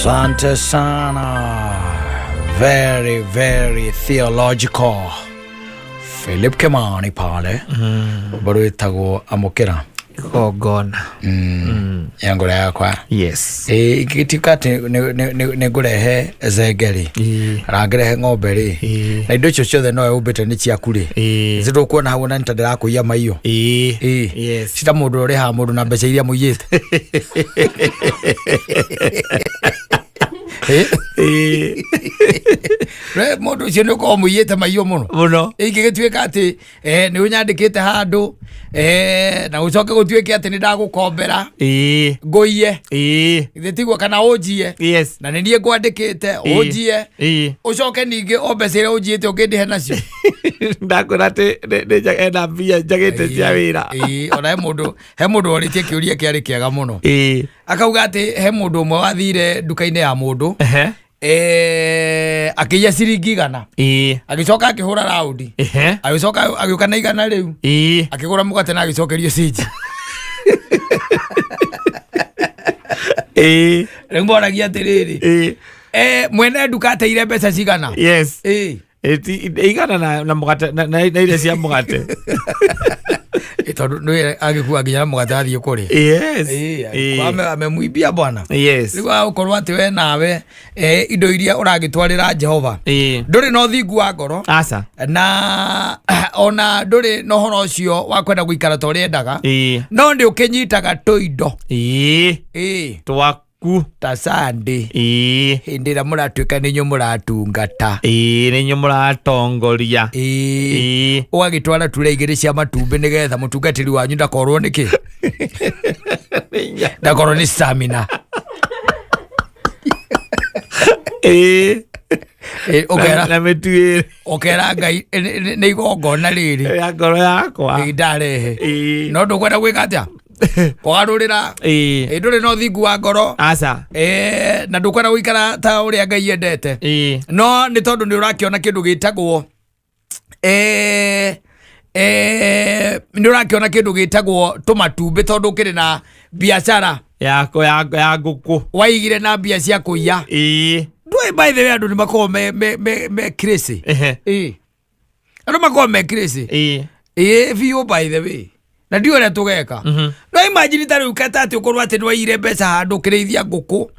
Asante sana. Very, very theological. Philip Kimani pale. Bado itago amokera. Gona. Yangore yakwa. Yes. Ikitikate ne gurehe ezegeri. Ragerehe ng'ombe ri. Na indo icio ciothe no ubite ni ciaku ri. Zito kuona hawo na ntadira kuiya maiyo. Yes. Cita mundu uri ha mundu na mbeca iria muiyite. Re mundu cio ni ko muiyite maiyo muno. Ingigituika ati ni unyandikite handu na ucoke gutuike ati ni ndagukombera nguiye thitigwo kana unjie na ni nie ngwandikite unjie ucoke ningi ombecire unjiite ungindihe nacio ndakora ati enda mbia njagite cia wira ona he mundu oritie kiuria kiari kiega muno akauga ati he mundu umwe wathire nduka-ini ya mundu akiya ciringi 100 agicoka akihura raundi agicoka agiuka na 100 riu akigura mugate na agicokerio ciji riu moragia atiriri mwene nduka ateire mbeca cigana yes igana na mugate na ile cia mugate tondu nä agäkua nginya mugate athiä kå rä amemwibia bwana rä u akorwo atä we nawe indo iria å ragä twarä ra Jehova ndå rä na å thingu wa ngoro na ona ndå rä na å horo å cio wa kwenda gå ikara ta å rä endaga no nä å kä nyitaga tå indo twaku ta Sunday hĩndĩ ĩrĩa mũratuĩka nĩ inyuĩ mũratungata nĩ inyuĩ mũratongoria ũgagĩtwara ture 2 cia matumbĩ nĩgetha mũtungatĩri wanyu ndakorwo nĩ kĩ ndakorwo nĩ stamina ũkera Ngai nĩ igongona rĩrĩ ya ngoro yakwa ndarehe no ndũkwenda gwĩka atĩa kwarurira nduri no thingu wa ngoro na ndukwenda guikara ta uria Ngai endete no ni tondu ni urakiona kindu gitagwo ni urakiona kindu gitagwo tumatumbi tondu kiri na biashara ya nguku waigire na mbia cia kuiya ndui by the way andu ni makoo me crazy andu makoo me crazy view by the way na ndio ria tugeka no imagine ta riu Katta ati ukorwo ati nwaire mbeca handu kirithia nguku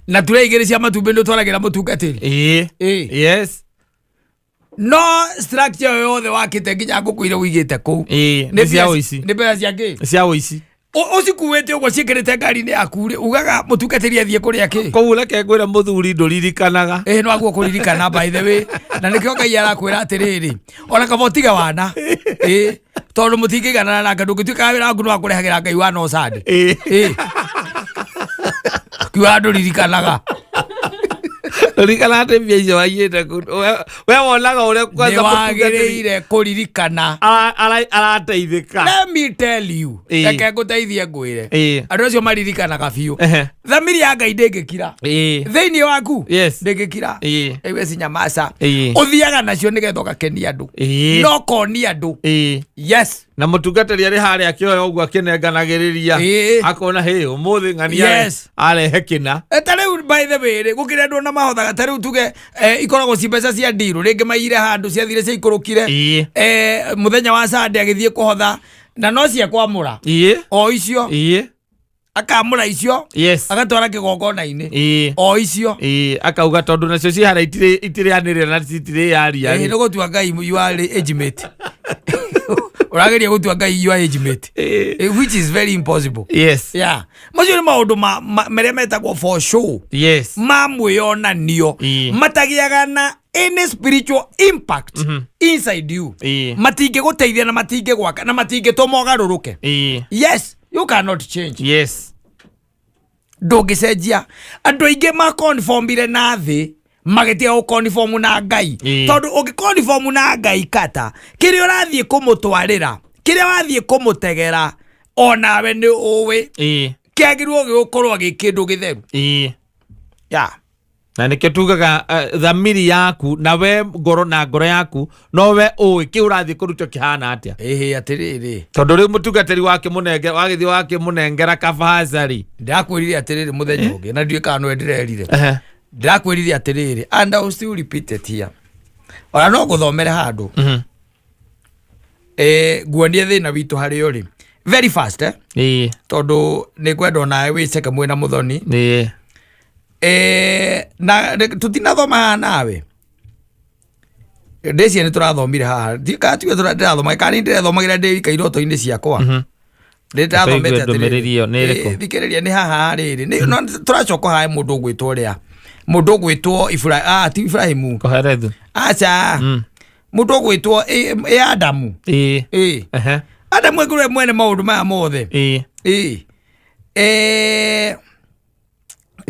na tureigire cia matumbi ndo twaragira mutungatiri yes no structure yothe wakite nginya nguku ile wigite ku ni cia uici ni mbeca cia ki cia uici ucikuwete ugo cikirite ngari-ini yaku ri ugaga mutungatiri athie kuria ki koguo ke ngwira muthuri nduririkanaga no aguo kuririkana by the way na nikio Ngai arakwira atiriri ona kabotiga wana tondu mutingigana na ngandu ngituika wira waku no akurehagira Ngai wa no sande kiwa nduririkanaga ririkana ati mbia icio waiyite we wonaga uria kwanza wagiriire kuririkana arateithika let me tell you reke nguteithie ngwire andu acio maririkanaga biu thamiri ya Ngai ndingikira thiini waku ndingikira iwe cinyamasa uthiaga nacio nigetha ugakenia andu no konia andu yes na mutungatiri ari haria akioya uguo akinenganagiriria akona he umuthi ng'ania arehe kina tariu by the way gukire andu na mahothaga tariu tuge ikoragwo ci mbeca cia ndiru ringi maire handu ciathire cia ikurukire muthenya wa Sunday agithie kuhotha na no cia kwamura o icio akamura icio agatwara kigongona-ini o icio akauga tondu nacio ci hara itirianirira na citire yaria ni gutua Ngai you are age-mate urageria gutua Ngai you are age-mate which is very impossible macio ni maundu meria metagwo for show mamwionanio matagiaga na any spiritual impact inside you matingiguteithia na matingigwaka na matingituma ugaruruke yes you cannot change ndungicenjia andu aingi maconformire na thi magitia guconform na Ngai tondu ungiconform na Ngai Katta kiria urathie kumutwarira kiria wathie kumutegera onawe ni uwi kiagirwo giukorwo gi kindu githeru na nä kä tugaga thamiri yaku na we ngoro na ngoro yaku no we å kä å rathiä kå rutwo kä hana atä atä rä rä tondå rä u må tungatärĩ wagä thiä wakä må nengera kabacari ndakwä rire atä rä rä må thenya å ngä na ndiä kana nwe ndärerire ndakwä rire atä rä rä and I will still repeat it here ona no gå thomere handå nguonie thä na witå harä å rä very fast tondå nä ngwenda nawe wä ceke mwena må thoni na tutinathoma haha nawe ndäcia nä tå rathomire haha tiwe ndä rathoma kana ndä rethomagä ndä wika iroto-inä ciakwa ndä ndathomete thikä rä ria nä haha rä rä tå racoka hae må ndå å gwä two rä a må ndå å gwä two ti Ibrahimu aca må ndå å gwä two Adamu Adamu ekå mwene maå ndå maya mothe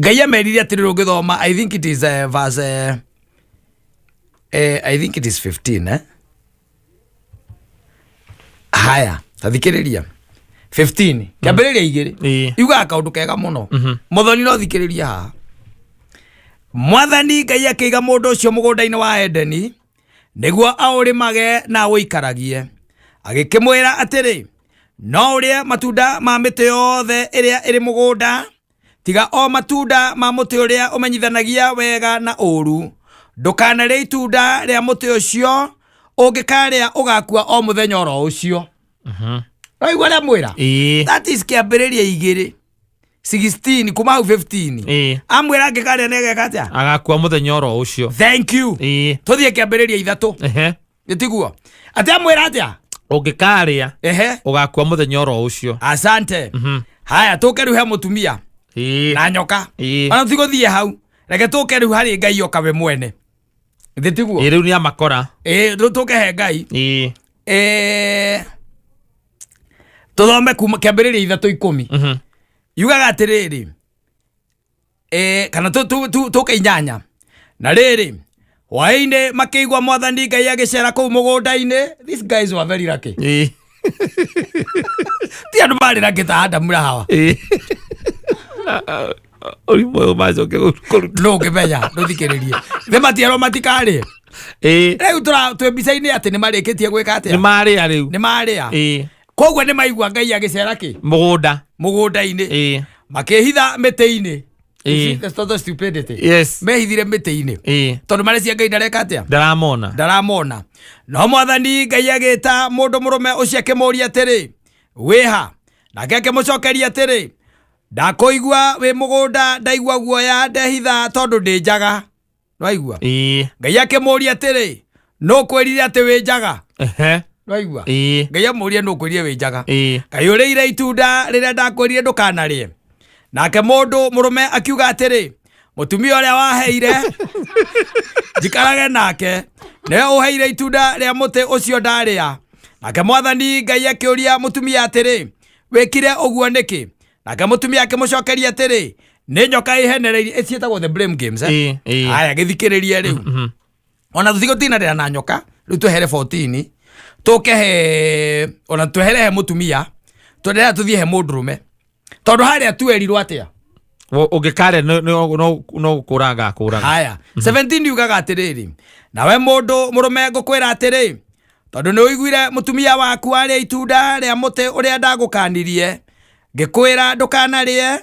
Ngai amerire atä rä rå ngä thoma I think it is verse I think it is 15 haya tathikä rä ria 15 kä ambä rä ria igä rä iugaga kaå ndå kega må no må thoni no thikä rä ria haha Mwathani Ngai akä iga må ndå å cio må gå nda-inä wa Edeni nä guo aå rä mage na awå ikaragie agä kä mwä ra atä rä no å rä a matunda ma mä tä yothe ä rä a ä rä må gå nda tiga o matunda ma muti uria umenyithanagia wega na uru ndukanarĩa itunda rĩa muti ucio ũngĩkarĩa ũgakua o mũthenya oro ũcio raigua rĩa mwĩra that is kĩambĩrĩria igĩrĩ 16 kuma hau 15 amwĩra angĩkarĩa nĩageka atĩa agakua mũthenya oro ũcio thank you tũthiĩ kĩambĩrĩria ithatũ gĩtiguo atĩ amwĩra atĩa ũngĩkarĩa ũgakua mũthenya oro ũcio asante haya tũke rĩu he mũtumia na nyoka ona tigo thie hau reke tuke riu hari Ngai oka we mwene thitiguo riu ni amakora tuke he Ngai tuthome kuma kiambiriria ithatu 10 yugaga atiriri kana tuke inyanya na riri hwaĩ-inĩ makĩigua Mwathani Ngai agĩcera kũu mũgũnda-inĩ these guys were very lucky ti andũ marĩ lucky ta Adamu na Hawa ori moyo mazo ke no ke benya no thikiririe the matiaro matikarĩ rĩu twĩ mbica-inĩ atĩ nĩ marĩkĩtie gwĩka atĩa nĩ marĩa koguo nĩ maigua Ngai agĩcera kĩ mũgũnda-inĩ makĩhitha mĩtĩ-inĩ That's not stupidity. Yes. Mehithire mĩtĩ-inĩ tondũ marecia Ngai ndareka atĩa ndaramona no Mwathani Ngai agĩta mũndũ mũrũme ũcio akĩmũũria atĩrĩ wĩha nake akĩmũcokeria atĩrĩ ndakũigua wĩ mũgũnda ndaigua guoya ndehitha tondũ ndĩ njaga Waigua? Ngai akĩmũũria atĩrĩ no kwĩrire atĩ wĩ njaga Waigua? Ngai amũũria no kwĩrire wĩ njaga Ngai ũrĩire itunda rĩrĩa ndakwĩrire ndũkanarĩe nake mũndũ mũrũme akiuga atĩrĩ mũtumia ũrĩa waheire njikarage nake nĩwe ũheire itunda rĩa mũtĩ ũcio ndarĩa nake Mwathani Ngai akĩũria mũtumia atĩrĩ wĩkire ũguo nĩkĩ nake mũtumia akĩmũcokeria atĩrĩ nĩ nyoka ĩhenereirie ĩciĩtagwo the blame games aya gĩthikĩrĩria rĩu ona tũtigũtinanĩra na nyoka rĩu twehere 14 tũke he ona twehere he mũtumia twenderea tũthiĩ he mũndũrũme tondũ harĩa twerirwo atĩa ũngĩkarĩa no gũkũraga haya 17 yugaga atĩrĩrĩ nawe mũndũ mũrũme ngũkwĩra atĩrĩ tondũ nĩ ũiguire mũtumia waku arĩa itunda rĩa mũtĩ ũrĩa ndagũkanirie ngĩkwĩra ndũkanarĩe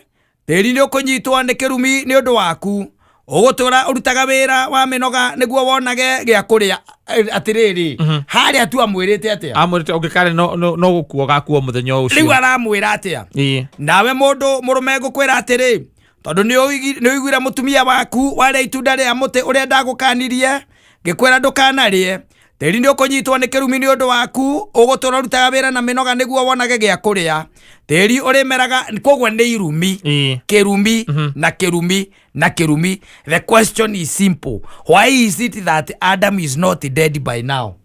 tĩri nĩ ũkũnyitwo nĩ kĩrumi nĩ ũndũ waku ũgũtũra ũrutaga wĩra wa mĩnoga nĩguo wonage gĩa kũrĩa atĩrĩrĩ harĩa tu amwĩrĩte atĩa amwĩrĩte ũngĩkarĩa no gũkua gakuo mũthenya ũcio rĩu aramwĩra atĩa nawe mũndũ mũrũme ngũkwĩra atĩrĩ tondũ nĩ ũiguire mũtumia waku warĩa itunda rĩa mũtĩ ũrĩa ndagũkanirie ngĩkwĩra ndũkanarĩe tĩri nĩ ũkũnyitwo nĩ kĩrumi nĩ ũndũ waku ũgũtũra ũrutaga wĩra na mĩnoga nĩguo wonage gĩa kũrĩa tĩri ũrĩmeraga koguo nĩ irumi kĩrumi na kĩrumi na kĩrumi the question is simple why is it that Adam is not dead by now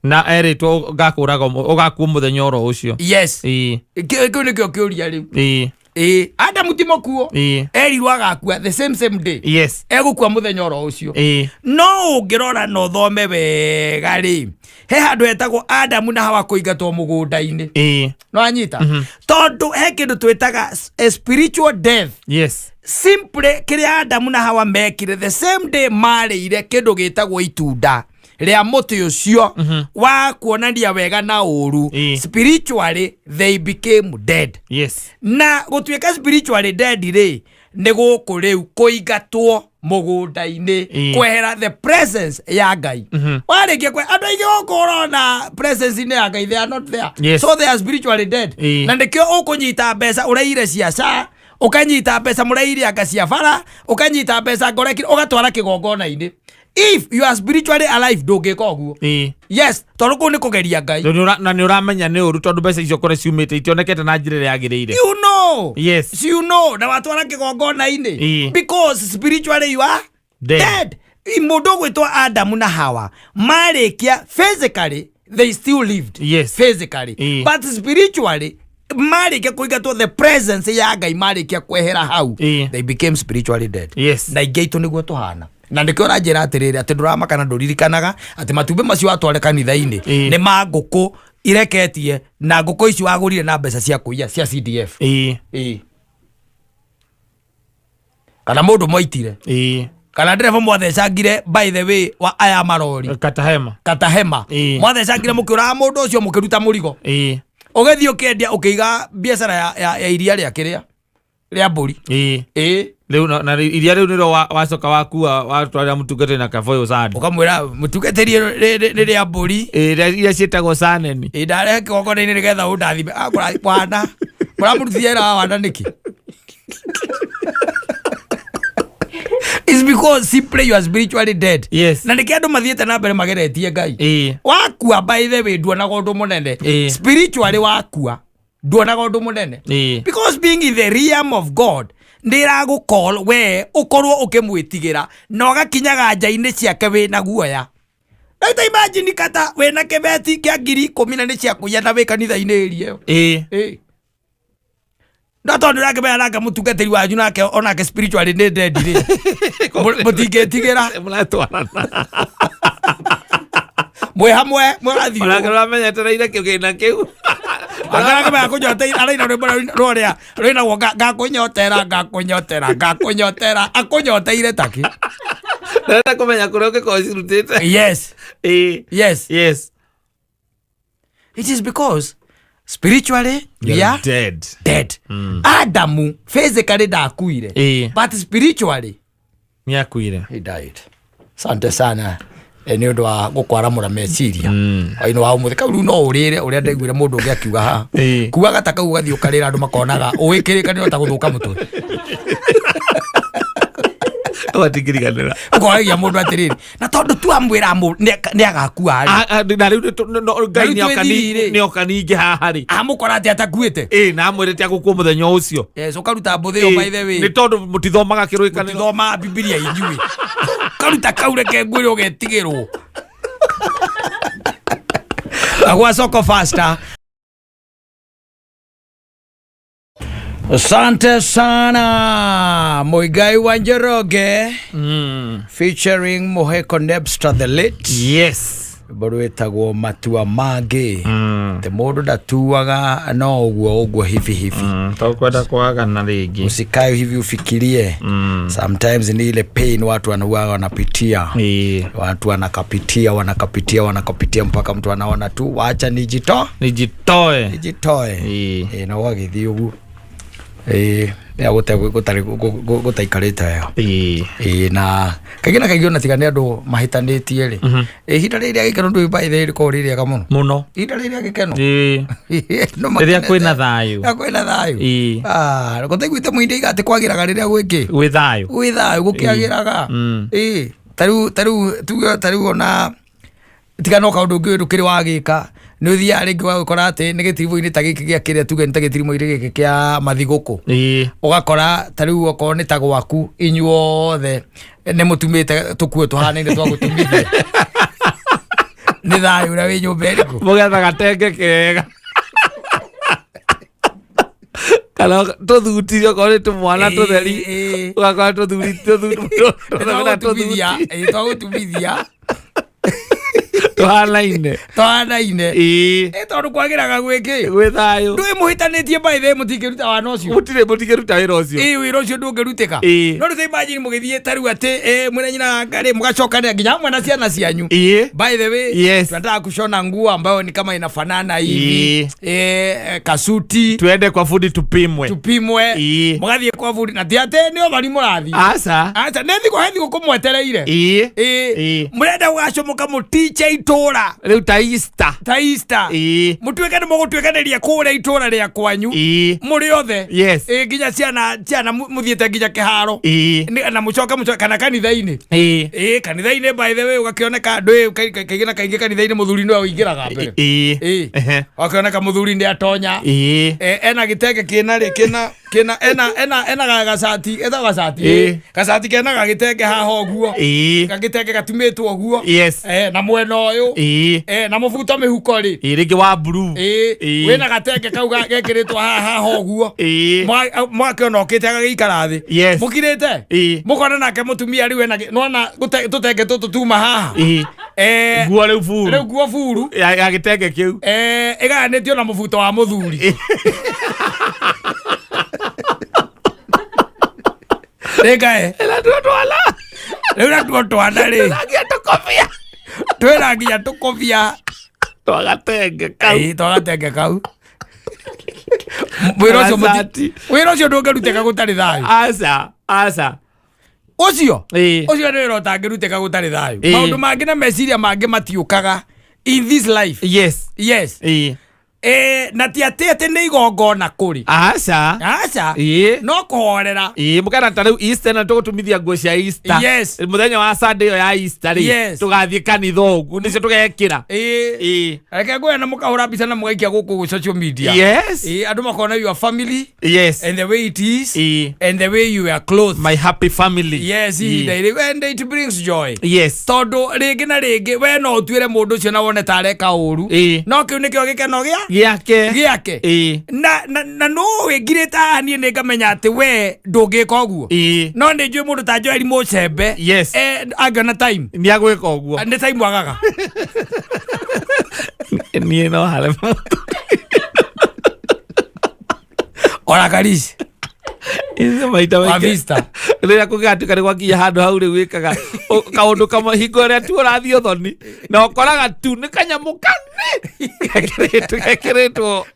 na erĩtwo ũgakuo mũthenya oro ũcio yes kĩu nĩkĩo kĩũria rĩu Adamu ti mukuo erirwo agakua the same day egukua muthenya oro ucio no ungirora no thome wega ri he handu etagwo Adamu na Hawa kuingatwo mugunda-ini no anyita tondu he kindu twitaga a spiritual death simply kiria Adamu na Hawa mekire the same day marire kindu gitagwo itunda ria muti ucio wa kuonania wega na uru spiritually they became dead na gutwika spiritually dead ri ni guku riu kuingatwo mugunda-ini kwehera the presence ya Ngai warikia kwe andu aingi ukorona presence ine ya Ngai they are not there so they are spiritually dead na ndikio ukunyita mbeca ureire ciaca ukanyita mbeca mureire anga cia bara ukanyita mbeca ngoreki ugatwara kigongona-ini. If you are spiritually alive ndungika oguo yes tondu ku ni kugeria Ngai na ni uramenya ni uru tondu mbeca icio kore ciumite itionekete na njira ya giriire you know na watwara kigongona-ini because spiritually you are dead. Mundu gwitwa Adamu na Hawa marikia physically they still lived physically but spiritually marikia kuingatwo the presence ya Ngai marikia kwehera hau they became spiritually dead na ingeitu niguo tuhana na ndikio ranjira atiriri ati nduramaka na nduririkanaga ati matumbe macio atware kanitha-ini ni ma nguku ireketie na nguku icio agurire na mbeca cia kuiya cia CDF kana mundu moitire kana ndereva mwathecangire by the way wa aya marori katahema mwathecangire mukiura mundu ucio mukiruta murigo ugethi ukiendia ukiiga biashara ya iria ria kiria ria mburi leo na iria leo niro wacoka wakua watwara mutungate na kafoyo sadi ukamwira mutungaterie ria mburi iria cietagwo saneni ndare kigongona-ini nigetha undathime akora bwana muramuruthiera wana niki It's because simply you are spiritually dead. Na niki andu mathiete na mbere mageretie Ngai wakua by the way nduonaga undu munene spiritually wakua nduonaga undu munene because being in the realm of God ndira go call we ukorwo ukimwitigira no gakinyaga nja-ini ciake wina guoya. Naita imagine kata wina kibeti kia 10,000 ni cia kuya na wi kanitha-ini ĩrĩa ĩyo na tondu rake baya raka mutungatiri wanyu nake onake spiritually ni dead ri mutingetigira muratwarana mwe hamwe murathio uramenyetereire kigina kiu Agaraga ba kunyote araina roria roina wo gakunyotera akunyoteire taki ndenda kumenya kuria ukikoicirutite yes it is because spiritually we are dead. Adamu physically dakuire but spiritually ni akuire he died. Sante sana ni undu wa gukwaramura meciria aino wa umuthi kau no urire uria ndaiguire mundu ungi akiuga ha kuwa gataka ugathio karira andu makonaga uwikirika ni ota guthuka mutwe watigiriganira ukoagia mundu atiriri na tondu tu amwira ni agakua ari na riu Ngai ni okaningi haha ri amukora ati atakuite na amwirite agukua muthenya ucio ukaruta mbuthio by the way ni tondu mutithomaga kiruikaniro thoma Biblia inyui karuta kaureke ngwire ugetigirwo agwa soko faster. Asante sana Muigai wa Njoroge featuring Moheko Nebstra the late bado etagwo matua mage te mundu ndatuaga no uguo hivi tokwenda kwaga na ringi usikayo hivi ufikirie sometimes ni ile pain watu wanapitia watu wanakapitia mpaka mtu anaona tu waacha nijitoe na wagithii uguo ya gutaikarite na kaigina na tigane andu mahitanitie ri ihinda riria gikeno ndu by the ri ko riria muno ihinda riria gikeno riria kwina thayu gutaiguite muinde igati kwagiraga riria gwiki wi thayu gukiagiraga taru ona tigano kaundu ngiru kiri wagika ni uthia ringi wa gukora ati ni gitirimu-ini ta giki gia kiria tuge ni ta gitirimu iri giki kia mathiguku ugakora tariu oko ni ta gwaku inyuothe ni mutumite tukuo tuhanaine twa gutumithia ni thayu na wi nyumba iriku mugetha gatenge kega kana tuthuti okore tumwana tutheri ugakora tuthuti twagutumithia tuhanaine tondu kwagiraga gwiki gwithayo ndui muhitanitie by the mutikiruta wana ucio mutikiruta wira ucio wira ucio ndungiruteka no ru imagine mugithie taru ati mwena nyina ngari mugacokanira nginya mwana ciana cianyu by the way tunataka kushona nguo ambayo ni kama inafanana hivi kasuti tuende kwa fundi tupimwe mugathie kwa fundi na tiate nio bari murathi asa nethi ko hethi gukumwetereire murenda gugacomoka muticha itora riu taista mutuike ni mugutwikaniria kuria itora ria kwanyu muri othe nginya ciana muthiete nginya kiharo na mucoka kana kanitha-ini kanitha-ini by the way ugakioneka ndu kaigina kaingi kanitha-ini muthuri ni uingiraga mbere wakioneka muthuri ni atonya ena gitenge kina ena gacati kena gagitenge haha uguo gagitenge gatumitwo uguo na mwena uyu na mubuto mihuko ri ringi wa blue wina gatenge kau gekiritwo haha uguo mwakiona okite agagikara thi mukirite mukona nake mutumia riu ena nona tutenge tutuma haha guo riu guo furu ya gitenge kiu igayanitio na mubuto wa muthuri Regae. Ela twala. Ela twala re. Ngia tukofia. Twela ngia tukofia. Twagatenge kau. Twagatenge kau. Wira ucio ndungiruteka gutari thayu. Asa. Ucio ndio utangiruteka gutari thayu. Maundu mangi na meciria mangi matiukaga in this life. Yes. Na tiate ni igongona kuri asa no kuhorera mukana ta riu Easter na tugutumithia nguo cia Easter muthenya wa Sunday ya Easter ri tugathie kanitha ugu nicio tugekira reke nguo na mukahura mbica na mugaikia guku social media andu makona your family and the way it is and the way you are clothed, my happy family and it brings joy tondu ringi na ringi we no utuire mundu ucio na wone tareka uru no kiu nikio gikeno giake na no wegireta hani ne ngamenya ati we ndungika uguo no ni njui mundu ta Joel Mucembe agana time ni agwika uguo ni time wagaga ni no hale ora karisi Izo maita wavista rira kugatuka ni gwakinya handu hau riu wikaga kaundu kama hingo ria tu urathio thoni na ukoraga tu ni kanyamukani gekiritwo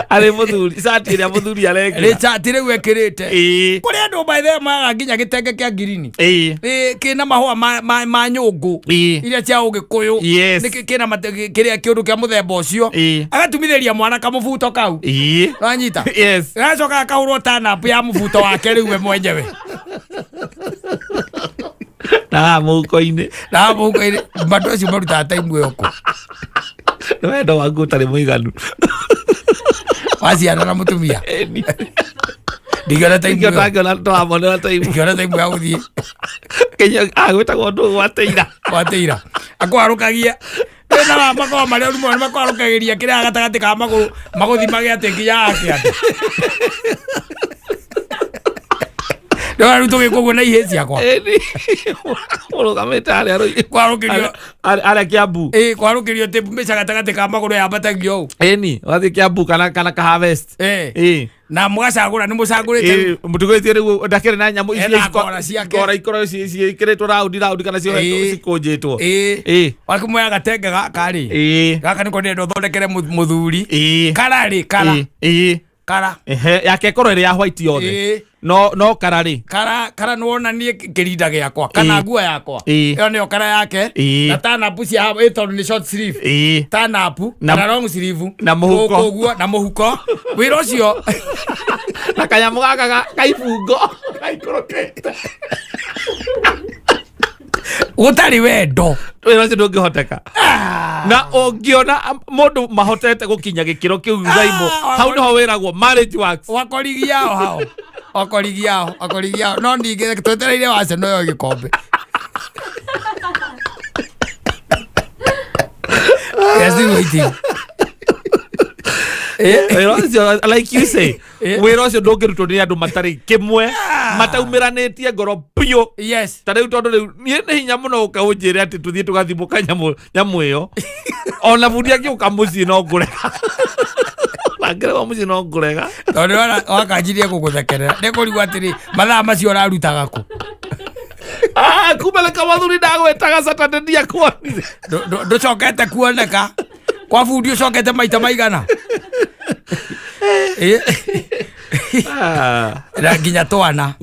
ari muthuri sati ria muthuri areka ri sati riu ekirite kuri andu by the maga nginya gitenge kia girini kina mahua ma nyungu iria cia ugikuyu kina kiria kiundu kia muthemba ucio agatumithiria mwana kamubuto kau wanyita gacoka kaurwo tanapu ya mubuto wake riu we mwenyewe na muko-ini bado acio maruta time yoko wendo wangu utari muiganu waciana na mutumia ndigana time ngiona twamona time ngiona time ya guthie kenya agwetagwo ndu wateira akwarukagia na makoma maria rumo makwarukagiria kiria gatagati ka maguru maguthimage ati nginya yake ati ndo ruto gikugo na ihezi yakwa urugamete ari kwarukirio ari Kiambu kwarukirio te mbeca gatagati ka maguru ya batagio wathi Kiambu kana ka harvest na mugacagura ni mucagurite mutugwite riu ndakere na nyamu ici ikora cikiretwo round kana cio cikunjitwo wakimoya gatenge gakari gaka niko ndendo thondekere muthuri kara yake koro iri ya white yothe no karari kara nuona nie kirinda giakwa kana nguo yakwa iyo niyo kara yake na tanapu cia ito ni short sleeve tanapu na long sleeve na muhuko wira ucio na kanyamu gaka kaibungo kaikorokete utari wendo wira ucio ndungihoteka na ungiona mundu mahotete gukinya gikiro kiu zaimo hau niho wiragwo marriage works wakorigiao hao akorigiao no ndige twetereire wace no yo gikombe Like you say, wĩra ũcio ndũngĩrutwo nĩ andũ matarĩ kĩmwe mataumiranĩtie ngoro biũ. Yes. Ta rĩu tondũ rĩu niĩ nĩ hinya mũno ũkaũnjĩre atĩ tũthiĩ tũgathimũka nyamũ ĩyo. Ona bundi agĩũka mũciĩ no ngũrega. Angĩrĩwa mũciĩ no ngũrega. Tondũ wakanjirie gũgũthekerera. Nĩkũrigwo atĩrĩ mathaa macio ũrarutaga kũ? Kumeleka mathuri ndagwĩtaga Saturday ndiakuonire. Ndũcokete kuoneka. Kwa bundi ũcokete maita maigana. Na nginya twana.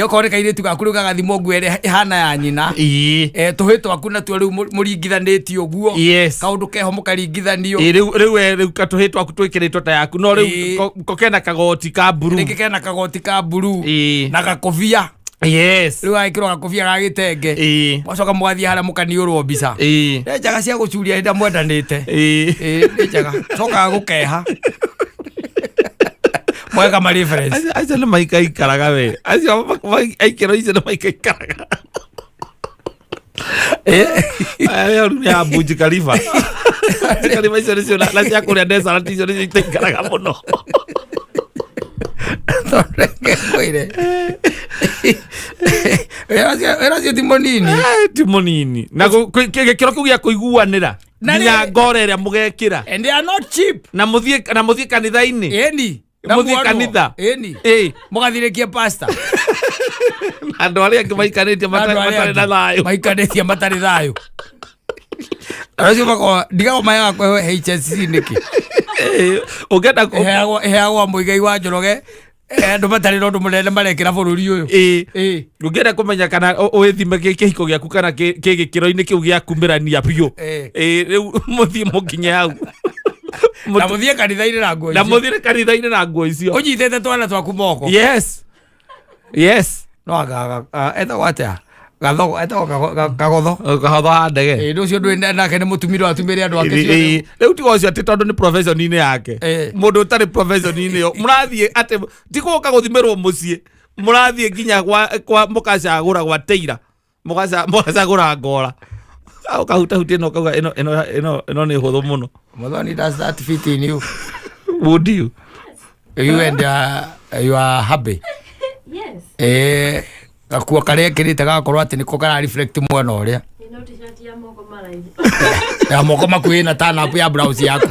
Okorwo nĩ kairĩtu gaku rĩu gagathimwo nguo ĩrĩa ĩhana ya nyina. Tũhĩ twaku natuo rĩu mũringithanĩtie ũguo. Kaũndũ keho mũkaringithanio. Rĩu katũhĩ twaku twĩkĩrĩtwo ta yaku. No rĩu kena kagoti ka blue. Nĩkĩ kena kagoti ka blue. Na gakobia. Yes. Rĩu agĩkĩrwo gakobia ga gĩtenge. Mwacoka mũgathiĩ harĩa mũkaniũrwo mbica. Nĩ njaga cia gũcuria hĩndĩ mwendanĩte. Nĩ njaga. Cokaga gũkeha. Mwega ma reference. Acio nĩ maikaikaraga we. Acio aikĩrwo icio nĩ maikaikaraga. Ayo nĩ ya Burj Khalifa. Khalifa icio nĩcio na cia kũrĩa desert icio nĩcio itaikaraga mũno. Era ti monini. Ti monini. Na gĩkĩro kĩu gĩa kũiguanĩra. Nginya ngoro ĩrĩa mũgekĩra. And they are not cheap. Na mũthiĩ kanitha-inĩ. Eni. Mũthiĩ kanitha. Eni. Mũgathirĩkie pastor. Andũ arĩa angĩ maikanĩtie matarĩ na thayũ. Maikanĩtie matarĩ thayũ. Aracio bako ndigao maya kwa HSC niki. Ũngĩenda heagwo mũigai wa Njoroge. Andũ matarĩ na ũndũ mũnene marekĩra bũrũri ũyũ. Ũngĩenda kũmenya kana ũĩthime kĩhiko gĩaku kana kĩ gĩkĩro-inĩ kĩu gĩa kumĩrania biũ. Rĩu mũthiĩ mũkinye hau. Na mũthiĩ kanitha-inĩ na nguo icio. Na mũthiĩ kanitha-inĩ na nguo icio. Ũnyitĩte twana twaku moko. Yes. Yes. No etagwo atĩa? Gatho kagodho. Kagodho ha ndege. Ndio ũcio ndwĩ nake nĩ mũtumire atumĩre andũ ake cio. Rĩu tiga ũcio atĩ tondũ nĩ profession-inĩ yake. Mũndũ ũtarĩ profession-inĩ yo. Mũrathiĩ atĩ ti gũka gũthimĩrwo mũciĩ. Mũrathiĩ nginya kwa mũkacagũra gwa teira. Mũkacagũra ngora. Ukahutahutia no kauga ino nĩ hũthũ mũno. Muthoni, does that fit in you? Would you? You and you are happy? Yes. Gakuo karĩa kĩrĩte gakorwo atĩ nĩko kara reflect mwena ũrĩa. No t-shirt ya moko maraihu. Ya moko makuĩ na turn up ya blouse yaku.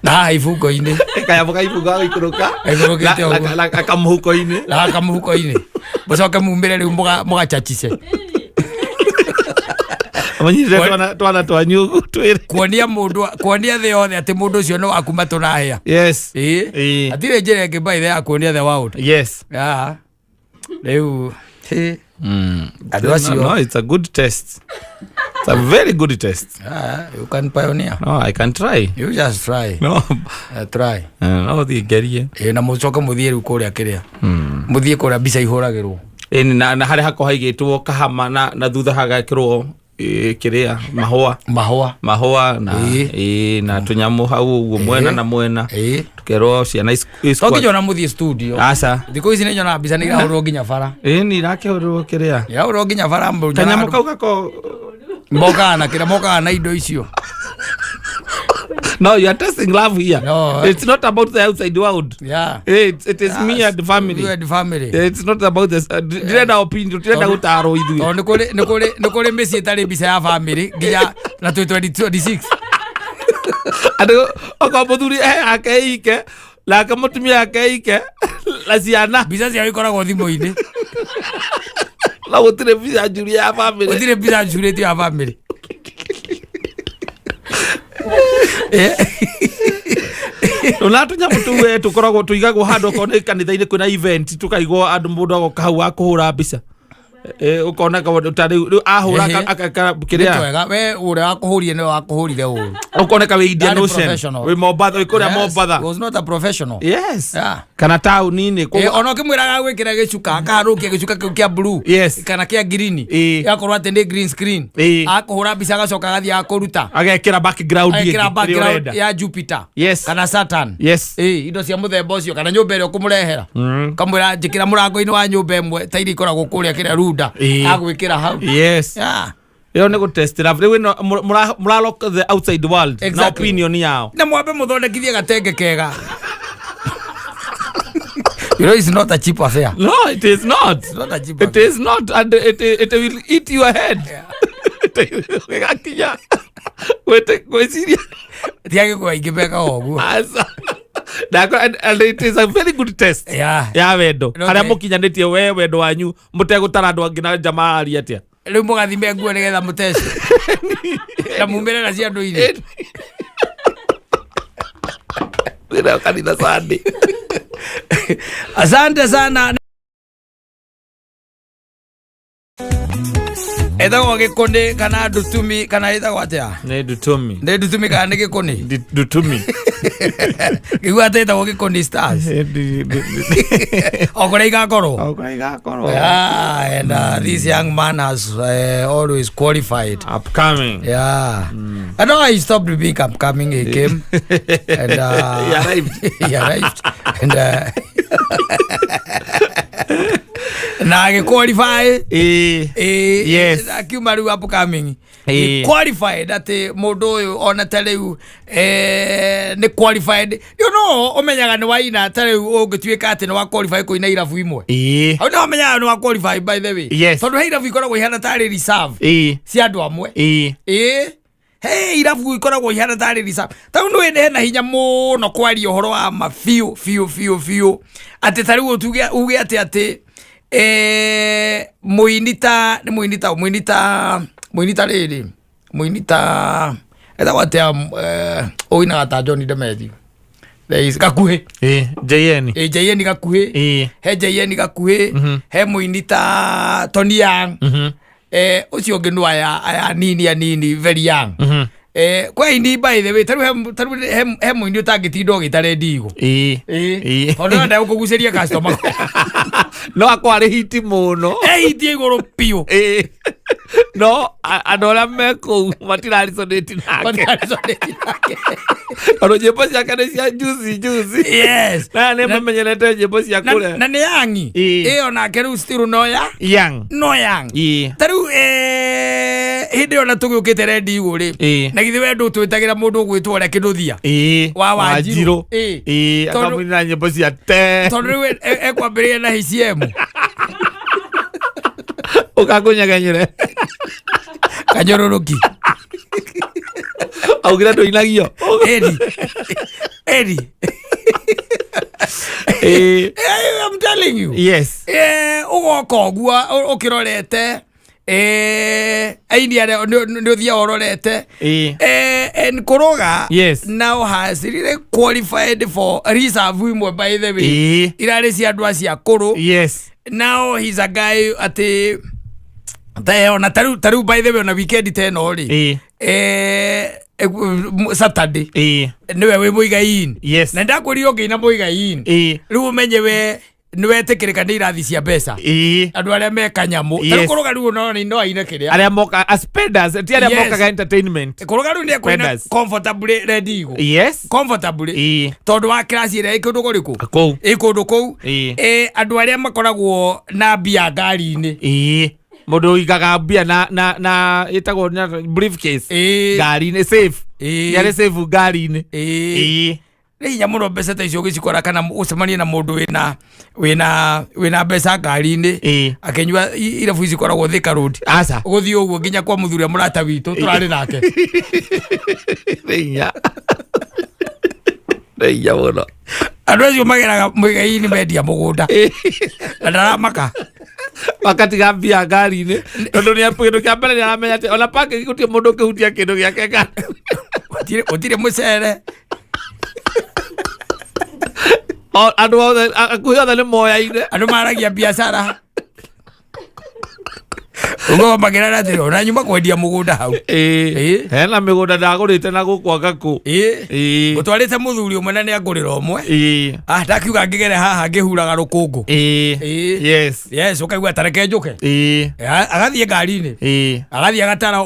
Na ibuko-inĩ. Kaya mũka ibuko agĩikũrũka. Aikũrũkĩte ũguo. Na kamũhuko-inĩ. Na kamũhuko-inĩ. Mũcoke mumĩre rĩu mũgachachice. Amanyire twana twanyu twĩre. Kuonia thĩ yothe atĩ mũndũ ũcio no akuma tũrahĩa. Yes. Atirĩ njĩra ĩngĩ by the ya kuonia the world. Yes. Rĩu no, it's a good test. It's a very good test. You can pioneer. No, I can try. You just try. No. Try. No, thigerie. Na mũcoka mũthiĩ rĩu kũrĩa kĩrĩa. Mũthiĩ kũrĩa mbica ihũragĩrwo. Na harĩa hako haigĩtwo kahama na thutha hagakĩrwo kiria mahua na tunyamu hau uguo mwena na mwena tukerwo ciana Okinyona muthie studio asa thiko ici nyona mbica ni irahurwo nginya bara ni irakehurwo kiria irahurwo nginya bara kanyamu kau gako moka na indo icio. No, you are testing love here. No, it's not about the outside world. Yeah. It is me and the family. You and the family. It's not about this. Direnda opinion, direnda gutaro ithui. Oh, nikore mesi etari bisa ya family nginya na 2026. Ado okamuthuri akeike la kamutumia akeike la ciana bisa cia ikoragwo thimo-inĩ. La gutire bisa njuri ya family. Gutire bisa njuri ya family. Unatunya mutuwe tukoragwo tuigagwo handu kone kanitha-inĩ kwĩna event tukaigwo andu mundu agoka hau akuhura mbica ukona utari ahura akiria wega we ure akuhurie no akuhurire uru ukoneka we Indian Ocean we Mombasa ikuria Mombasa was not a professional. Yes. Kana town-inĩ ona kimwiraga gwikira gicuka akaharukia gicuka kia blue kana kia green yakorwo ati ni green screen akuhura mbica agacoka gathia akuruta agekira background ya Jupiter kana Saturn indo cia muthemba ucio kana nyumba ĩrĩa ũkũmũrehera kamwira njikira murango-inĩ wa nyumba ĩmwe ta iria ikoragwo kũrĩa kĩrĩa runda agwĩkĩra hau. yo ne go test irabu riu no mura lock the outside world na opinion yao na mwambe muthondekithie gatenge kega. You know, it's not a cheap affair. No, it is not. It's not a cheap affair. It is not, and it will eat your head. Yeah. And it is a very good test. Yeah. Wendo. Aria mukinyanĩtie we wendo wanyu mutegutara andu angi na jamaa ari atia. Riu mugathime nguo nigetha muteci. Na mumire na cia nduire. Ndio kanitha Sunday. Asante sana. Etagwo gikundi kana dutumi kana etagwo atia? Ne dutumi. Ne dutumi kana ne gikundi? Dutumi. Kiuga ati etagwo gikundi stars. Okore igakoro. Yeah, and this young man has always qualified. Upcoming. Yeah. I know he stopped being upcoming. He came and he arrived. He arrived and na ge qualify. Yes. Akiuma riu upcoming. He qualified that mundu uyu ona tariu ni qualified. You know omenyaga ni waina tariu ungituika ati ni wa qualify kuina irabu imwe. Au no omenyaga ni wa qualify by the way. Yes. Tondu irabu ikoragwo ihana tari reserve. Si andu amwe. Hey, irabu ikoragwo ihana tari reserve. Tondu we hena hinya muno kwaria uhoro wa mafiu ati tariu uge ati muinita eta watea oina gata John Demethi there is gakuhe JN gakuhe he JN gakuhe he muinita Tony Young ucio ngenwa ya nini very young kwa ini by the way taru he muini utangitindo gitare ndigo ono nda ukuguceria customer no akwari hiti muno hiti iguru piu no adora meko matirari soneti nake aro jepo cia kane cia juicy yes na ne mamenyerete jepo cia kule na ne yangi ona keru stiru no yang taru hindi ona tugiukite rendi iguri na githi wendo twitagira mundu gwitwa ria kinduthia wa Wanjiru akamwina nyimbo cia te tondu ekwambiria na HCM ukakunyaganyire kanyororoki augira nduinagio Eddie I'm telling you yes ugoka ogua ukirorete ainia ndio thia ororete Nkoroga now has really qualified for reserve imwe by the way irari cia andu acia kuru now he's a guy ati ona taru by the way on a weekend teno ri Saturday niwe we muigaini na ndakwiriyo ngiina muigaini riu umenye we niwe tikirika ni irathi cia mbeca andu aria meka nyamu Nkoroga riu no aine kiria aria moka as spenders ti aria moka ga entertainment Nkoroga riu ni kwina comfortably ready go comfortably tondu wa class ira ikundu kuriku ikundu kou andu aria makoragwo na bia ngari-ini mundu igaga bia na itagwo na briefcase ngari-ini safe yare safe ngari-ini Rinya muno mbeca ta icio gicikora kana ucemanie na mundu wina mbeca ngari-ini akenyua irabu ici koragwo Thika Road aca guthii uguo nginya kwa muthuria murata witu turari nake rinya muno andu acio mageraga muigai-ini mendia mugunda na ndaramaka wakatiga mbia ngari-ini tondu ni kindu kia mbere ni aramenya ati ona pake gutie mundu kihutia kindu giake ngari utire mucere andu akuhi othe ni moya-ine andu maragia biacara ugo magera ati ona nyuma kwendia mugunda hau hena migunda ndagurite na gukwanga ku utwarite muthuri umwe na ni agurira umwe ndakiuga ngigere haha ngihuraga rukungu yes ukaigua tareke njuke agathie ngari-ini agathie agatara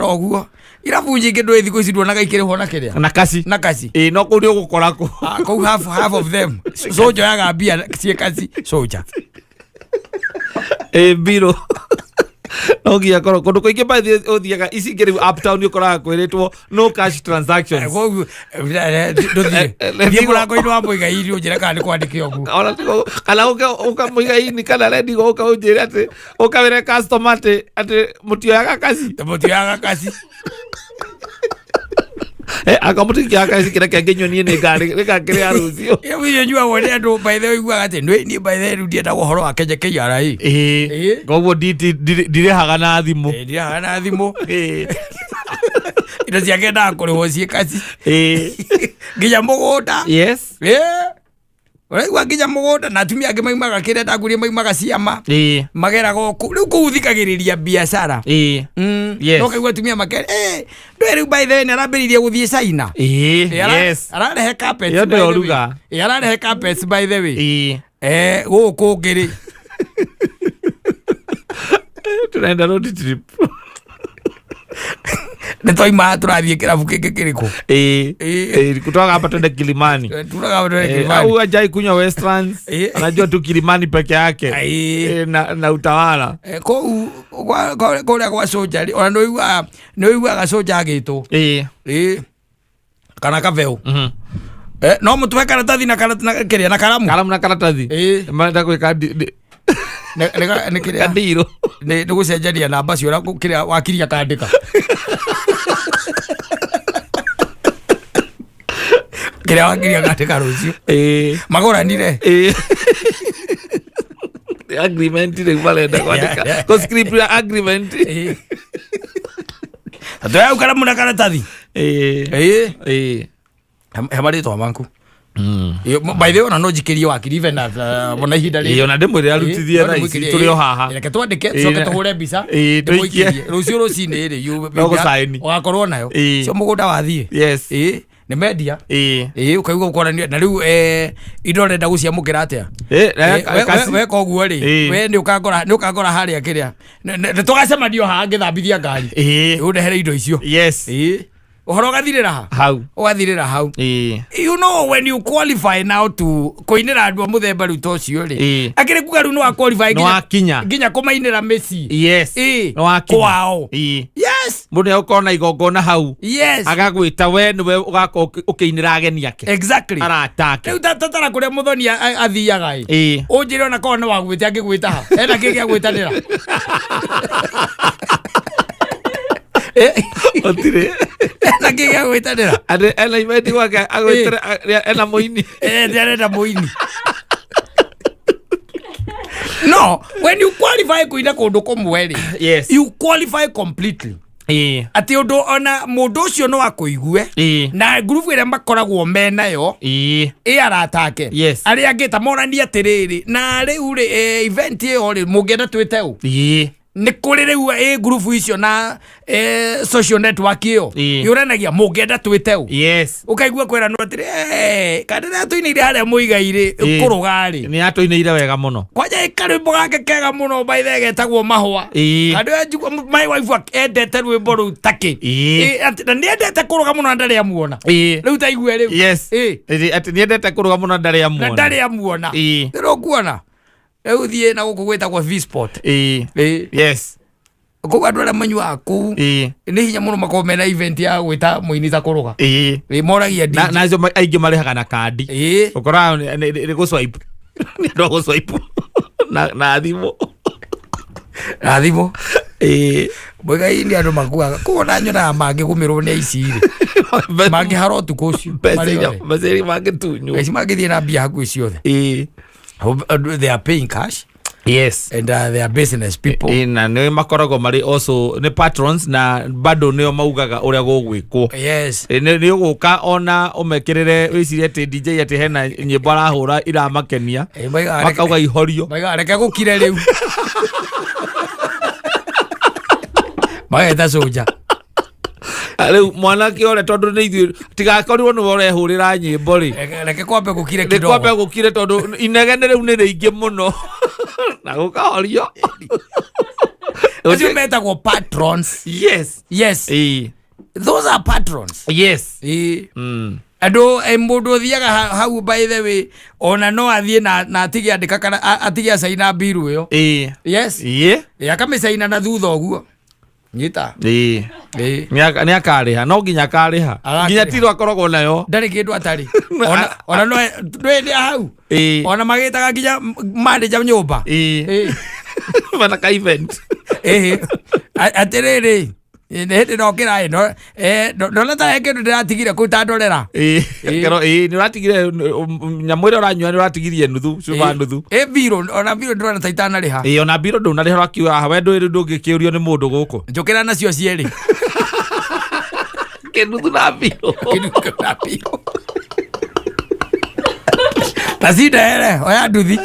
uguo irabu nyingi ndwi thiku ici nduonaga ikiriho na kiria na kasi no kuri ugukora ku kou half of them soja yaga mbia cie kasi soja biro Ogia koro kundu kuingi by the othiaga ici ngiri uptown ukora kwiritwo no cash transactions. Ndio kula koino hapo igairi ujira kana kwandike ogu. Ona tiko kala uka muigaini kana ready go uka ujira ati ukawire customer ati mutio yaga kasi. Akamutikia kazi kira kengenyo ni ngari reka kire arucio. Yewe nyua wone andu by the way igwa ati ni by the way ndienda guhoro wa kenje KIRA. Gogo dire haga na thimu. Dire haga na thimu. Ino ciake nda kurihwo cie kaci. Nginya mugunda. Yes. Uraigua nginya mugunda na atumia angi maimaga kirenda ngurie maimaga ciama. Magera goku riu kuthikagiriria biashara. Yes. No kaigua atumia makere ndweri by the way arambiririe guthie China. Yes. Ararehe carpets. Yo ndio ruga. Ararehe carpets by the way. Guku ngiri. Tunaenda road trip. Netoima turathie kirabu kiki kiriko. Kutoka hapa twende Kilimani. Au ajai kunywa Westlands. Anajua tu Kilimani peke yake. Na Utawala. Kwa kwa soja. Ona noiwa ga soja gitu. Kana kaveo. No mutwe karatathi na kiria na karamu. Karamu na karatathi. Manda gwika Nä ndiro nä gå cenjania namba cio kä rä wakiria kandä kä rä wakiria kandä ka rå cio magå ranire agreement rä u marenda kwandä ka script ya agreement atå yau karamu na karatathi he marä twa maku. By the way ona no jikirie wakiri na bona ihinda ri ona ndimwire arutithie tha ici turi o haha reke twandike coke tuhure mbica ndimwikirie rucio rucini ri ugakorwo nayo cio mugunda wathie. Yes. Nä mendia ukaigua ukorania na rä u indo renda gå ciamå atia weka å guo rä we nä å kangora harä a kä rä a nä tå gacemanio haha ngä thambithia ngari å ndehere indo icio uhoro gathirira ha hau ugathirira hau. You know when you qualify now to koinira andu a muthemba ru to cio ri akire kuga ru no wa qualify nginya kumainira Messi. Yes. No wakinya kwao. Yes. Mundu ukona igongona hau. Yes. Agagwita we niwe ugako ukiinira ageni yake. Exactly. Aratake riu tatara kuria muthoni athiaga unjire ona kona wagwite angigwita ha ena kiki agwitanira otire na kiki agwitanira ande ela imeti wake agwitira ena muini ndirenda muini. No, when you qualify kuina kundu kumwe ri you qualify completely. Ati undu ona mundu ucio no akuigue na group ire makoragwo menayo aratake ari angita morani atiriri na riu ri event iyo ri mungenda twite u nä kå rä rä u group icio na social network iyo yuranagia mungenda twite u å kaigua kwä ranwo atä kandä rä a tå inä harä a må igai-rä kå rå garä nä atå inä wega må no kwanja karä mbo gake kega må no baithe getagwo mahwa kandä my wife endete rwä mbo rå u takä na nä endete kå rå ga må no na ndarä amuona rä u taigue rä u atä nä endete kå rå ga må no ndarä amuona rä rå kuona eu thie na guku gwitagwo V-Sport. Yes. Ko andu ara manyua ku ni hinya muno makomena event ya gwita muini za kuruga moragia DJ na zo aingi marehaga na kandi ukora ni go swipe ni ndo go swipe na thimo boga ini andu makuaga kuona nyona mangi gumirwo ni ici ri mangi harotu kucio mazeri mangi tunyu ici mangi thie na bia haku ciothe they are paying cash. Yes. And they are business people. Na nĩ makoragwo marĩ also nĩ patrons na bado nĩo maugaga ũrĩa gũgwĩkwo. Yes. Nĩ ũgũka ona ũmekĩrĩre wĩcirie atĩ DJ atĩ hena nyĩmbo arahũra iramakenia. Makauga ihorio. Maiga reke gũkire rĩu. Mageta soja. Rĩu mwanake ore tondu nĩ ithuĩ tigakorirwo nĩ ũrehũrĩra nyĩmbo rĩ reke kwambe gũkire kidogo kwambe gũkire tondu inegene rĩu nĩ rĩingĩ mũno na gũkahorio acio metagwo patrons. Yes those are patrons. Yes. ando mundu thiaga hau by the way ona no athie na atige andika kana atige saina biru yo yes akamisaina na thutha uguo nyita ni akariha no nginya akariha nginya tiro akorogwo nayo ndari kindu atari ona no ndi hau ona magitaga nginya manager nyumba bana ka event atiriri Nehete no kira ino no leta heke ndo ndatigire kutandorera kero ni uratigire nyamwire uranywa ni uratigirie nuthu cuba nuthu biro ona biro ndona taitana riha ona biro ndo nariha akiwa hawe ndo iri ndungikiurio ni mundu guku njukira nacio cieri kinuthu na biro tasida ere oya nduthi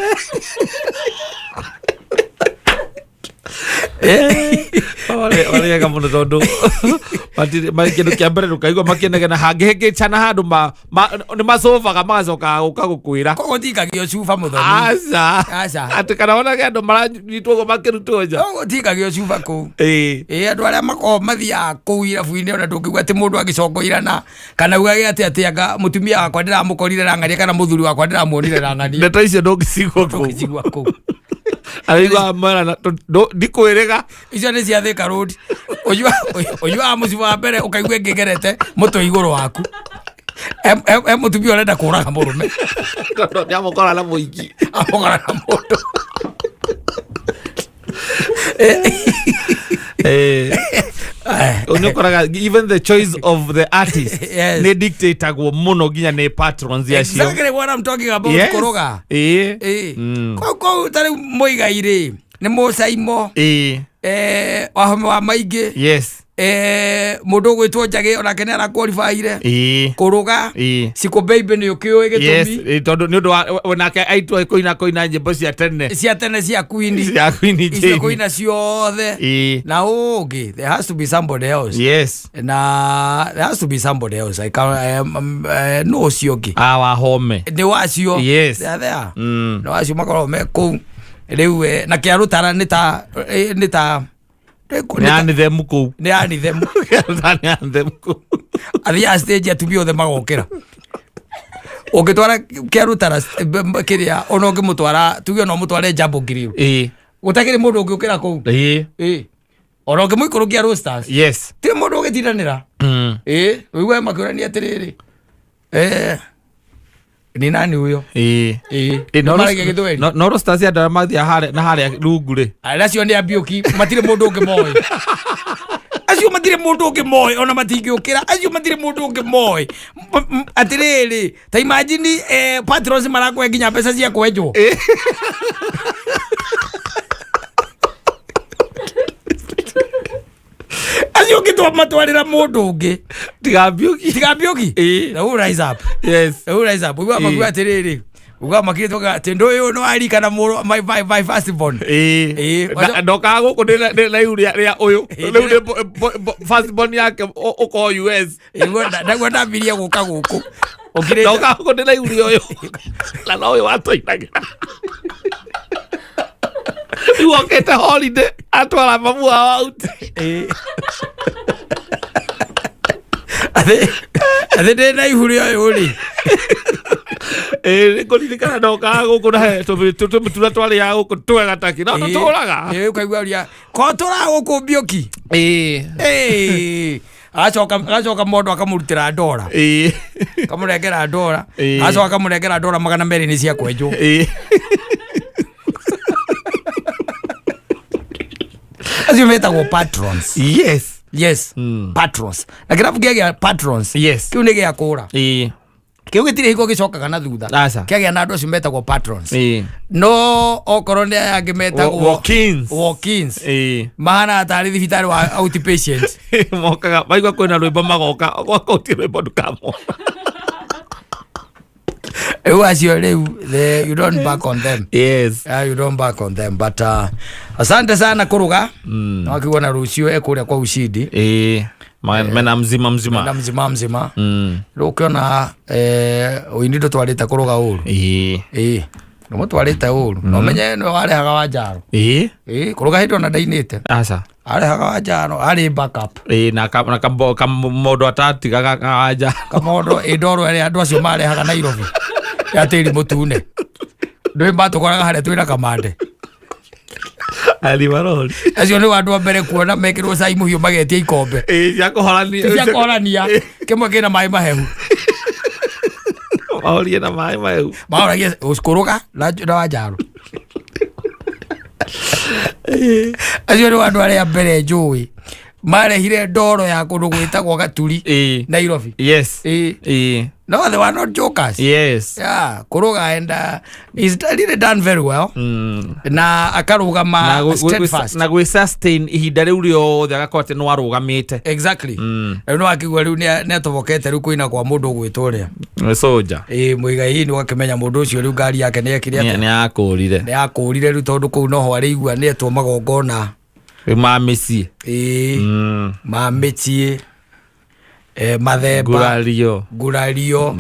Wale kama ndo kindu kia mbere rukaigwa makienegena hangihingicana handu ni masofa kamacoka guka gukwira kogo tikagio cuba muthoni aca ati kana wona andu maranyitwo makirutwo nja kogo tikagio cuba kuu andu aria makoragwo mathiaga kuu irabu-ini ona ndungigua ati mundu agicongoirana kana ugage ati anga mutumia wakwa ndiramukorire rang'ania kana muthuri wakwa ndiramuonire rang'ania ndeto icio ndungicigwo kuu Aliwa mara ndikwirega icio ni cia Thika Road oyua muciba wa mbere ukaigua ngigerete muto iguru waku mutumia urenda kuraga murume ndamukora na muingi amukora na mundu even the choice of the artist ne dictator go muno ginya ne patrons ya cio exactly what I'm talking about kuroga ko tare moigaire ne Mansaimo wahome wa maingi mundu gwitwo Njage ona kene ara qualifyire kuruga siko baby ni ukioi gitumi tondu ni undu onake aitwa koina nyimbo cia tene cia Queen icio koina ciothe na ungi there has to be somebody else na there has to be somebody else I can no ciongi wahome ni wacio there no wacio makorwo me ku riu na kiarutara ni ta ni them ku ni them athia stage atumia othe magokira ugitwara kiarutara kiria ona ungimutwara tuge no mutware Jambo Grill gutakiri mundu ungiukira ku ona ungimuikurukia Roasters ti mundu ugitindanira wiwe makurania atiriri ni nani huyo no Roasters ya mathia hare na hare rungu ri acio ni ambioki matire mundu ungimoi acio matire mundu ungimoi ona matingiukira acio matire mundu ungimoi atiriri ta imagine patrons marakwe nginya mbeca cia kwenjwo acio ngitwa matwarira mundu ungi tigambioki na u rise up uga magua atiriri uga makitwa tendo uyu no ari kana muru my first born ndoka guku na ria uyu riu first born yake uko US ndagwa ndabiria guka guku ndoka guku na uyu la no uyu atoinagira iwokete holiday atwara mamu out ade de ihuri uyu ri nikuririkana ndoka guku na tula twari ya guku twega taki no turaga ukaigua uria ko tura guku mbioki acoka mundu akamurutira ndora kamurengera ndora acoka akamurengera ndora 200 ni cia kwenjwo acio metagwo patrons patrons na kirabu kia patrons kiu ni gia kura kiu gitire hiko gicokaga na thutha kiagia na andu acio metagwo patrons no okorwo ni angi metagwo walk-ins mahana atari thibitari wa outpatient mokaga maigua kwina rwimbo magoka gwakauti rwimbo ndukamo acio riu you don't back on them you don't back on them but asante sana kuruga wakigwa na rucio ekuria kwa ushindi mena mzima rukiona uinindo twarite kuruga uru no mutwarite uru no menye no warehaga wa njaro kuruga hindo na ndainite aca arehaga Wanjaro ari backup na kamodo atatigaga Wanjaro kamodo indoro ere andu acio marehaga Nairobi ya tiri mutune ndoi matokoraga haria twina kamande ali maroli acio ni wandu mbere kuona mekirwo cai muhiu magetia ikombe cia kuhorania kimwe kina mai mahehu maorie na mai mahehu maoragia uskuruga na Wanjaro acio ni wandu aria mbere njui marehire ndoro ya kundu gwitagwo Gaturi Nairobi. Yes. No, they were not jokers. Yes. Yeah, kuruga and he's really done very well. Na akaruga ma steadfast. Na gwe sustain ihinda riu riothe agakorwo no arugamite. Exactly. No akigwa riu ni atobokete riu kuina kwa mundu gwitũria. Soldier. Muigai ni wakimenya mundu ucio riu ngari yake ni ekire ate. Ni akũrire. Ni akũrire riu tondu kuu no ho arigua ni etwo magongona. Mamicie. Mamicie. Mathemba gurario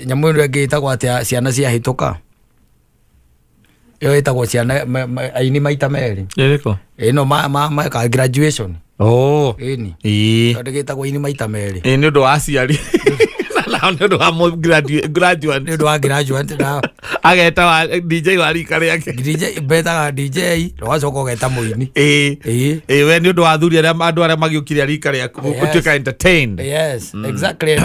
nyamu ĩno ĩngĩ ĩtagwo atĩa ciana cia hĩtũka ĩyo ĩtagwo ciana aini maita merĩ ĩrĩkũ ĩno ma graduation ĩni tondũ gĩtagwo aini maita merĩ nĩ ũndũ wa aciari na nĩ ũndũ wa graduate nĩ ũndũ wa graduate na ageta wa DJ wa rika rĩake DJ betaga DJ wacoka ũgeta mũini we nĩ ũndũ wa athuri andũ arĩa magĩũkire rika rĩaku ũtuĩka entertained. Yes, exactly.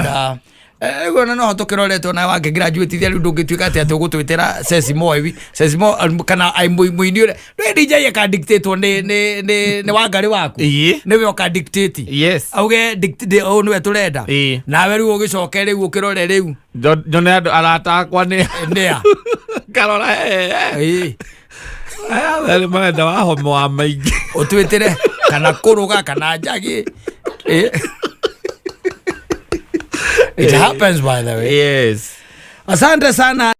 Ego na no tukiroretwo na wake graduate thia riu ndungituika ati atugutwitira Sesimo hivi Sesimo kana ai muini ule DJ aka dictate ni wangari waku niwe oka dictate. Yes, auge dictate o niwe turenda nawe riu ugicoke riu ukirore riu nyone andu aratakwa ni ndia karora aya marenda wa homo wa maingi utwitire kana kuruga kana njagi It happens, by the way. Yes. Asante sana.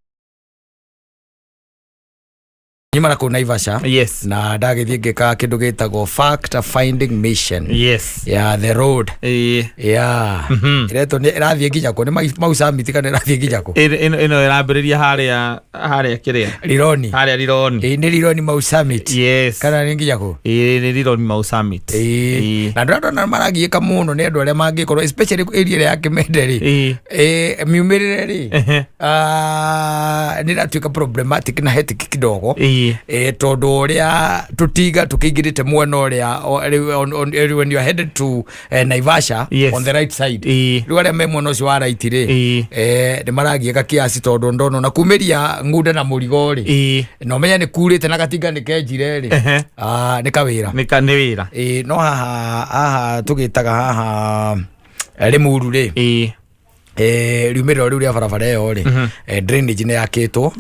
Nyuma na kuna Naivasha. Yes. Na ndagithie ngeka kindu gitagwo fact finding mission. Yes. Yeah, the road. Yeah. Ireto ni irathie nginya ko ni mau summit kana irathie nginya ko. Ino irambiriria haria kiria. Rironi. Haria Rironi. Ni Rironi mau summit. Yes. Kana ni nginya ko. Ni Rironi mau summit. Na ndo na maragieka muno ni andu aria mangikorwo especially area ya Kimenderi. Miumirire ri. Ni ratuika problematic na hectic kidogo. Tondu uria tutiga tukigirite mwena uria when you are headed to Naivasha on the right side riu aria me mwena ucio wa right ri ni maragieka kiasi tondu ndono na kumiria ngude na murigo ri no menya ni kurite na gatinga ni kenjire ri ni kawira ni wira no haha tugitaga haha Limuru ri riumiro riu ria barabara iyo ri drainage ni yakitwo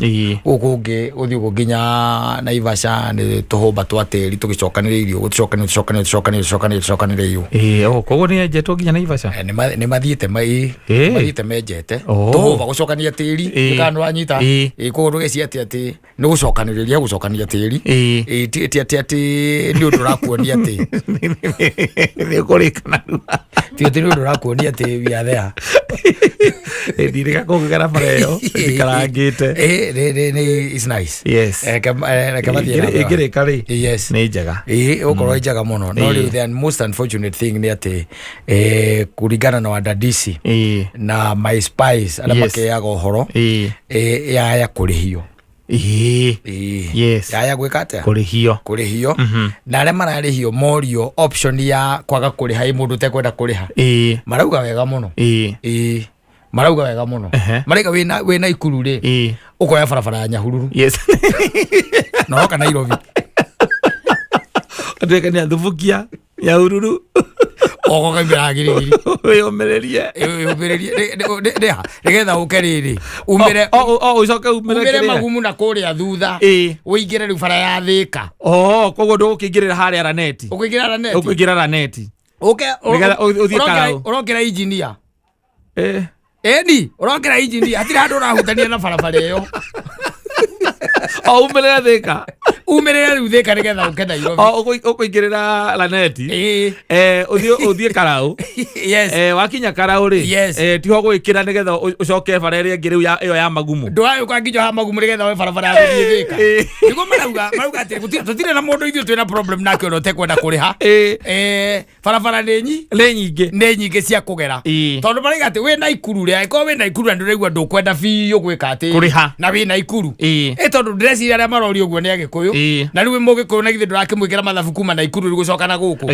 ukungi uthi nginya Naivasha ni tuhumba twa tiri tugicokaniririo gucokaniririo koguo ni enjetwo nginya Naivasha ni mathiite menjete tuhumba gucokania tiri kana wanyita koguo ndugeci ati ni gucokaniria tiri ati ni undu rakuonia ati ni kurikana ti undu rakuonia ati we are there dirika kugera pareo dikarangite it's nice. Yes, igire kari. Yes, ni njega ukorwo njega muno no the most unfortunate thing ni ati kuringana na wadadisi na my spies ala makeaga uhoro ya kurihio yes ya gwikate kurihio na aria mararihio morio option ya kwaga kuriha mundu tekwenda kuriha marauga wega muno marauga wega muno marauga wina ikuru ri ukoya barabara ya Nyahururu. Yes, no kana Nairobi ndeka ni athubukia Nyahururu oko kambira girigiri umererie nigetha ukeriri umire ucoke umire magumu na kuria thutha uingire riu bara ya Thika koguo ndugukingirira haria Raneti ukwingira Raneti urokera engineer ni urokera engineer atira andu urahutania na barabara iyo umire Thika umerera riu thika nigetha uke Nairobi ukuingirira laneti uthie Karau yes wakinya Karau ri tiho gwikira nigetha ucoke bara iri ngi riu iyo ya magumu ndwa ukangijo ha magumu nigetha we barabara ya guthie thika niguo marauga ati tutire na mundu ithu twina problem nake ono tekwenda kuriha barabara ni nyingi cia kugera tondu marauga ati we Naikuru ri ko we Naikuru ndu regwa ndukwenda biu gwika ati na we Naikuru tondu ndresi aria marori uguo ni agikuyu na riu mugikuyu na githe ndurakimwikira mathabu kuma Naikuru gucoka na guku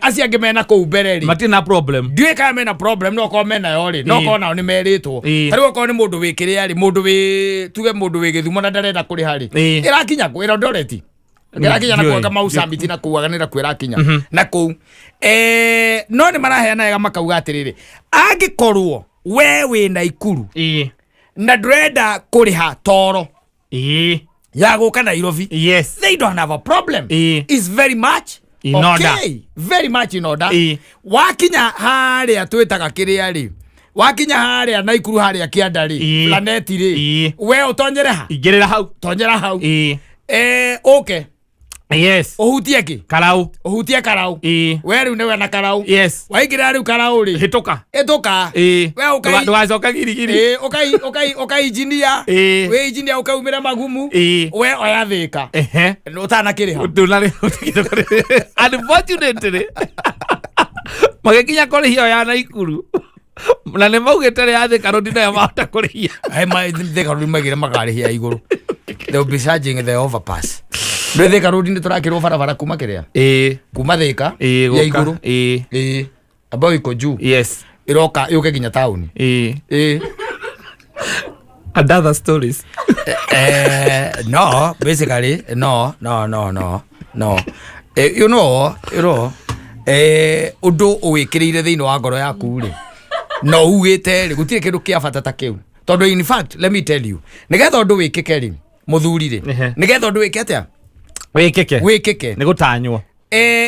acia angi mena kuu mbere ri matina problem ndiweka mena problem no ko mena yo ri no ko nao ni meritwo tariu ko ni mundu wikiria ri mundu wi tuge mundu wi Githumo na ndarenda kuriha ri irakinya ku Eldoret irakinya na kuaga Mausambiti na kuaganira ku irakinya na ku no ni maraheana ega makauga atiriri angikorwo we wi Naikuru na ndrenda kuriha toro ya guka Nairobi yes they don't have a problem it's very much in order very much in order wakinya haria twitaga kiria ri wakinya haria Naikuru haria kianda ri planeti ri we utonyere ha igirira hau tonyera hau okay yes uhutie ki Karau uhutie Karau we riu newe na Karau yes waigira riu Karau ri hituka we ukai ndwacoka girigiri ukai engineer we engineer ukaumira magumu we oya thika utana kiriha unfortunately magikinya kurihia ya Naikuru na ne maugete ya thika rodi na mahota kurihia thika rodi magire makarihia iguru they will be charging the overpass thika rodi ni turakirwo barabara kuma kiria kuma thika ya iguru ambao iko juu yes iroka yuke ginya town and other stories no basically no you know undu uwikirire thiini wa ngoro yaku ri no ugite ri gutire kindu kia bata ta kiu tondu in fact let me tell you nigetha undu wikike ri muthuri ri nigetha undu wike atia wikike ni gutanywo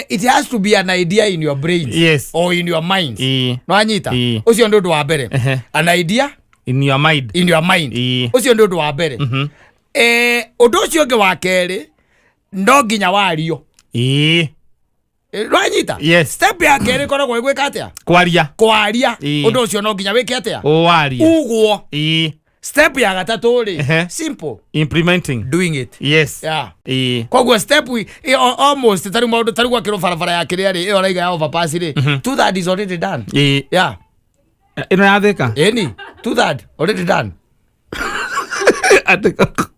it has to be an idea in your brain yes or in your mind no anyita ucio ndu wa mbere an idea in your mind ucio ndu wa mbere undu ucio ngi wa keri ndo nginya wario Ranyita yes step ya keri koragwo gwika atia kwaria undu ucio no nginya wike atia waria uguo step ya gatatu ri simple implementing doing it yes yeah kogwo step almost tari maundu tari gwa kiro barabara ya kiria ri iyo raiga ya overpass ri 2/3 is already done yeah ino ya thika any 2/3 already done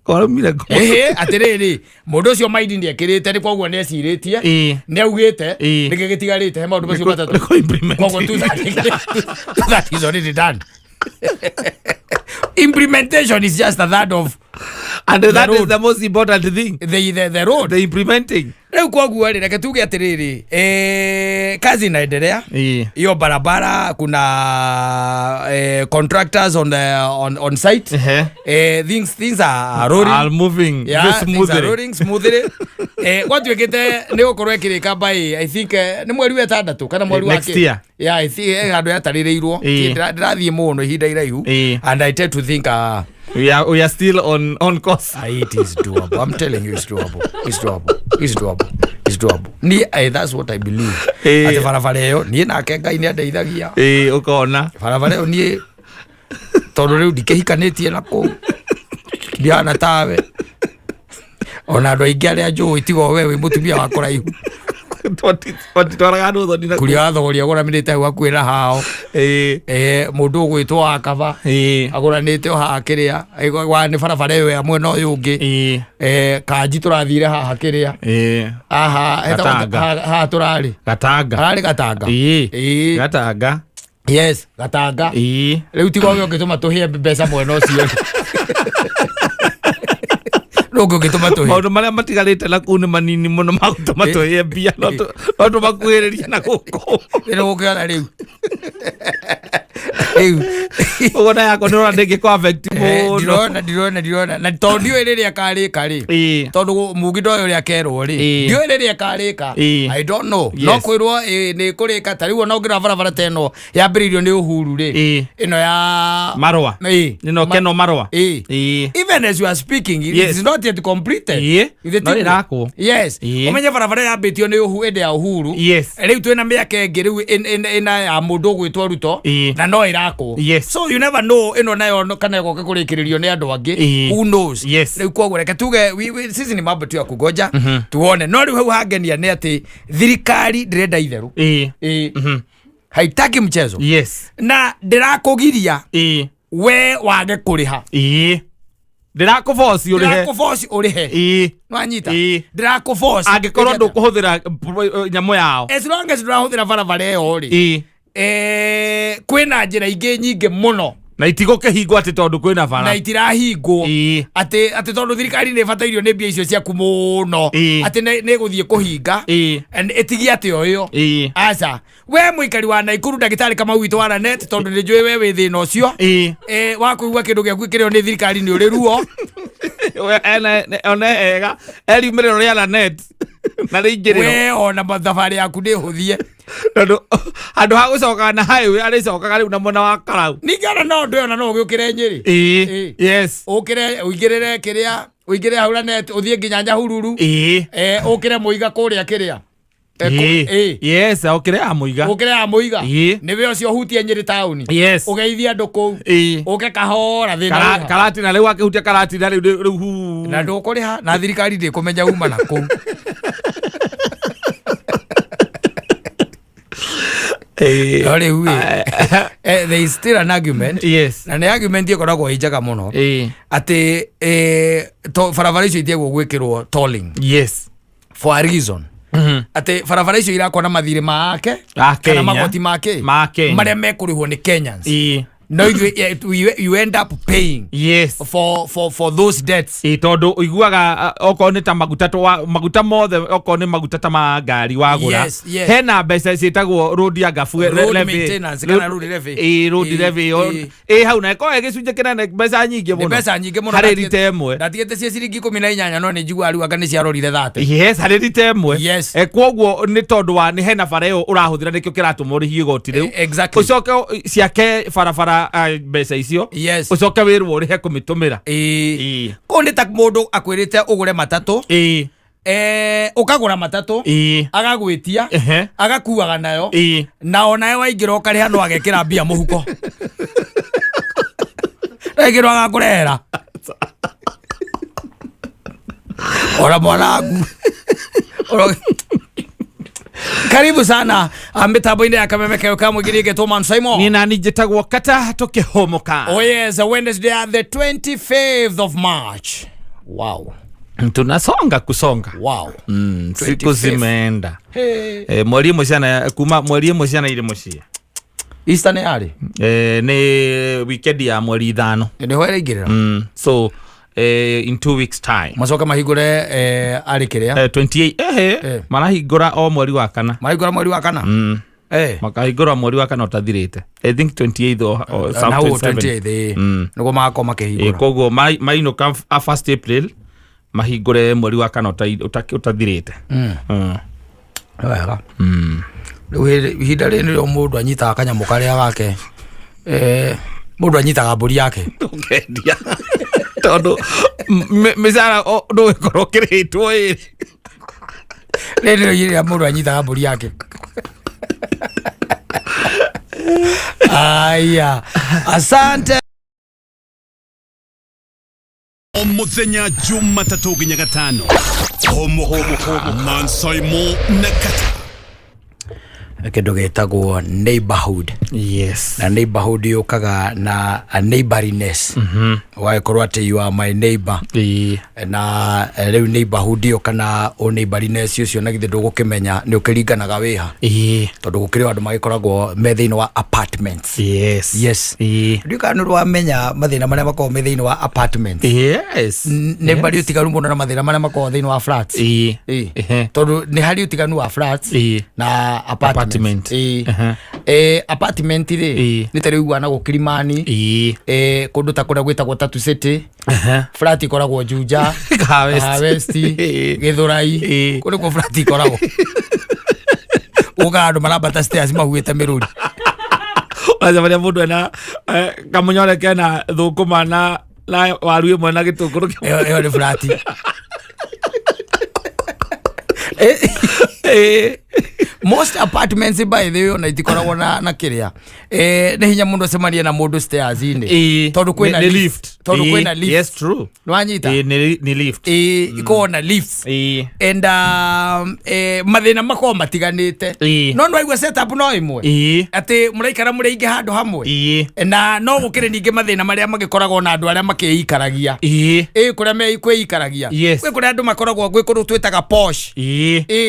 koromire ko atiriri mundu ucio maidi ndi akirite ni kogwo ni aciritie ni augite niki gitigarite he maundu macio matatu kogwo 2/3 is already done implementation is just a third of and that is the most important thing the road the implementing leo kogwo ri reke tuge atiriri kazi inaendelea hiyo barabara kuna contractors on site things are rolling are moving smoothly watu wekete ni gukorwo ekirika by I think ni mweri wa 6 kana mweri wa next year yeah I think andu yatarireirwo ndirathie muno ihinda iraihu and I tend to think we are still on course it is doable I'm telling you it's doable ni that's what I believe ati barabara yo ni nake Ngai ni andeithagia ukona barabara yo ni tondu riu ndikihikanitie na ku ndiana tawe ona andu aingi aria njui tigo we wi mutumia wa kuraihu kuria thogoria agoranite hau akwira hao mundu ugwitwo akaba agoranite haha kiria wa ni barabara yo ya mwena uyu ungi kanji turathire haha kiria aha turari gatanga yes gatanga riu tigo we ungituma tuhie mbeca mwena ucio rogo gituma to maundu maria matigarite na kuu ni manini muno magutuma to ye bia no to makuhiriria na guko ino gukiona riu Ona yako ndona ndingĩko affect mũno. Ndirona na tondu ndiũĩ rĩrĩa akarĩka rĩ, tondu mugindo ũyũ ũrĩa akerwo rĩ, ndiũĩ rĩrĩa akarĩka. I don't know. No kwĩrwo nĩ kũrĩka, ta rĩu ona ũngĩrora barabara ta ĩno yambĩrĩirio nĩ Uhuru rĩ, ĩno ya Marũa, ĩno Keno Marũa. Even as you are speaking, it is not yet completed. No ĩrakwo. Yes. Ũmenye barabara yambĩtio nĩ hĩndĩ ya Uhuru. Rĩu twĩna mĩaka ĩngĩ rĩu ĩna ya mũndũ ũgwĩtwo Ruto na no ĩrakwo. So you never know ĩno nayo kana ĩgoka kũrĩkĩrĩrio nĩ andũ angĩ. Who knows? Rĩu koguo reke tuge sisi ni mambo tu ya kugoja tuone. No rĩu hau hangenia nĩ atĩ thirikari ndĩrenda itherũ. Haitaki mchezo. Na ndĩrakũgiria we wage kũrĩha. Ndĩrakũforce ũrĩhe. Nwanyita. Ndĩrakũforce. Angĩkorwo ndũkũhũthĩra nyamũ yao. As long as ndũrahũthĩra barabara ĩyo rĩ. Kwĩna njĩra ingĩ nyingĩ mũno. Na itigũkĩhingwo atĩ tondũ kwĩna bara. Na itirahingwo. Atĩ tondũ thirikari nĩ ĩbatairio nĩ mbia icio ciaku mũno. Atĩ nĩ ĩgũthiĩ kũhinga. Ĩtigie atĩ o ĩyo. Aca. We mũikari wa Naikuru ndagĩtarĩ Kamau witũ wa Lanet tondũ nĩ njũĩ we wĩ thĩna ũcio. Wakũigua kĩndũ gĩaku kĩrĩo nĩ thirikari nĩ ũrĩ ruo. Ona ega. Eriumĩrĩro rĩa Lanet. Na rĩingĩrĩro. We ona thabarĩ yaku nĩ hũthie. Handũ ha gũcoka na highway arĩcokaga rĩu na mwena wa Karau. Ningĩ no ndĩ ona no ũgĩũkĩre Nyĩrĩ. Yes. Ũkĩre ũigĩrĩre kĩrĩa ũigĩre hau Lanet ũthiĩ nginya Nyahururu. Ũkĩre Mũiga kũrĩa kĩrĩa. Yes, ũkĩre ya Mũiga. Ũkĩre ya Mũiga. Nĩwe ũcio ũhutie Nyĩrĩ taũni. Ũgeithia andũ kũu. Ũke kahora thĩna. Karatina rĩu akĩhutia Karatina rĩu. Na ndũkũrĩha na thirikari ndĩkũmenya uma na kũu. There is still an argument. Na nĩ argument ĩkoragwo ĩnjaga mũno. Atĩ barabara icio itiagwo gwĩkĩrwo tolling. For a reason. Atĩ barabara icio irakwo na mathirĩ make kana magoti make marĩa mekũrĩhwo nĩ Kenyans. No, you end up paying for those debts. Tondu uiguaga okorwo nĩ ta maguta mothe okorwo nĩ maguta ta ma ngari wagũra hena mbeca ciĩtagwo road maintenance kana road levy. Road levy hau na ĩkoragwo gĩcunjĩ kĩnene mbeca nyingĩ mũno harĩ rita ĩmwe. Ndatigĩte cia ciringi 18 no nĩ njiguaga rĩu anga nĩ ciarorire 30. Harĩ rita ĩmwe. Kwoguo nĩ tondũ wa nĩ hena bara ĩyo ũrahũthĩra nĩkĩo kĩratũma ũrĩhie igoti rĩu. Ũcoke ciake barabara mbeca icio ucoke wĩrwo ũrĩhe kũmĩtũmĩra. Kũu nĩ ta mũndũ akwĩrĩte ũgũre matatũ, ũkagũra matatũ, agagwĩtia, agakuaga nayo, na onawe waingĩra ũkarĩha no agekĩra mbia mũhuko. Ndaingĩra agakũrehera. Ora mwanangu. Karibu sana mitambo-inĩ ya kameme keo ka mwĩgĩri getwo Mansaimo. Ni nani njĩtagwo Katta tukĩhũmũka. Oh yes, Wednesday the 25th of March. Wow. Tunasonga kusonga. Wow. Siku zimeenda. Mweri ĩmwe ciana kuma mweri ĩmwe ciana irĩ mũciĩ. Easter nĩ yarĩ? Nĩ weekend ya mweri 5. Nĩho ĩraingĩrĩra. So in 2 weeks time macoka mahingũre arĩ kĩrĩa 28 marahingũra o mweri wa kana. Mahingũra mweri wa kana. Makahingũra mweri wa kana ũtathirĩte. I think 28 or something 27. Nĩguo magakorwo makĩhingũra. Koguo mainũka 1st April mahingũre mweri wa kana ũtathirĩte. Wega. Rĩu ihinda rĩrĩ nĩrĩo mũndũ anyitaga kanyamũ karĩa gake. Mũndũ anyitaga mbũri yake. Ũkendia. Tondu mĩcara ndũgĩkorwo kĩrĩtwo ĩrĩ. Rĩrĩa mũndũ anyitaga mbũri yake. Aya. Asante. Omuthenya Jumatatu nginya Gatano. Humuka Mansaimo na Katta. Kĩndũ gĩtagwo neighborhood. Na neighborhood yũkaga na a neighboriness. Wagĩkorwo atĩ you are my neighbor. Na rĩu neighborhood yũka na o neighboriness ũcio na githĩ ndũgũkĩmenya nĩ ũkĩringanaga wĩha. Tondũ gũkĩrĩ andũ magĩkoragwo me thĩinĩ wa apartments. Ndika nĩ wamenya mathĩna marĩa makoragwo me thĩinĩ wa apartments. Nĩ bari ũtiganu mũno na mathĩna marĩa makoragwo thĩinĩ wa flats. Tondũ nĩ harĩ ũtiganu wa flats na apartments. apartment apartment ri ni tari ugana go Kilimani kundu ta kuria gwitagwo Tatu City flat ikoragwo Juja West Githurai kuri ko flat ikoragwo uga andu marabata stairs mahuite miruri waza varia mundu ena kamunyore kena thukuma na waru imwe na gitunguru yo ni flat most apartments by the way na itikoragwo na kiria ne hinya mundu acemania na mundu stairs ine tondu kwina lift yes true nwanyita ni lift ikona lifts and mathina makoma matiganite no no igwa setup no imwe ati muraikara muraingi handu hamwe na no gukire ninge mathina maria magikoragwo na andu aria makeikaragia kuria meikaragia kwe kuria andu makoragwo gwe kundu twitaga posh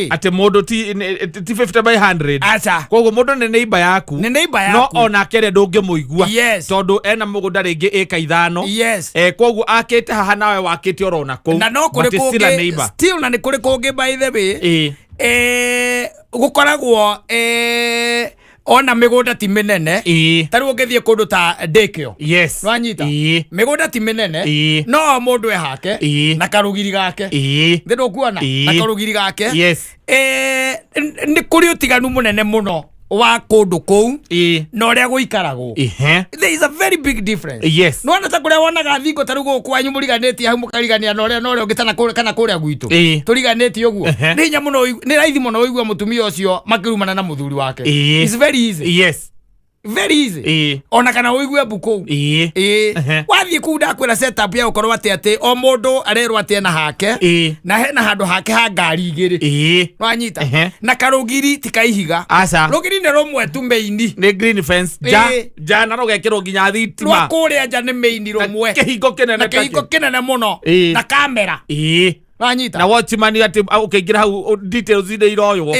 ati mundu ti 50 by 100 koguo mundu ni neighbor yaku no ona kere ndungi muigua tondu ena mugunda ringi eka 5 koguo akite haha nawe wakite orona kou na no kuri kungi still na ni kuri kungi by the way gukoragwo ona migunda ti minene tari ungithie kundu ta Dekio nwanyita migunda ti minene no mundu ehake na karugiri gake ndindo kuona na karugiri gake ni kuri utiganu munene muno wa kundu kou no ria guikaragwo there is a very big difference no ana ta kuria wonaga thingo taru gukwanyu muriganeti hamu karigania no ria ungitana kana kuria gwitu turiganeti uguo ni hinya muno ni raithi muno uigua mutumia ucio makirumana na muthuri wake it's very easy very easy ona kana uigue buku wathie kuda kwira setup ya ukorwa ati o mundu arerwa ati na hake na hena handu hake ha ngari igiri nwanyita na karugiri tikaihiga rugiri ne romwe tu meini ni green fence ja na rugekirwo nginya thitima kuria ja ni meini romwe kihiko kinene muno na kamera nwanyita na watchman ati ukiingira hau details ide iroyo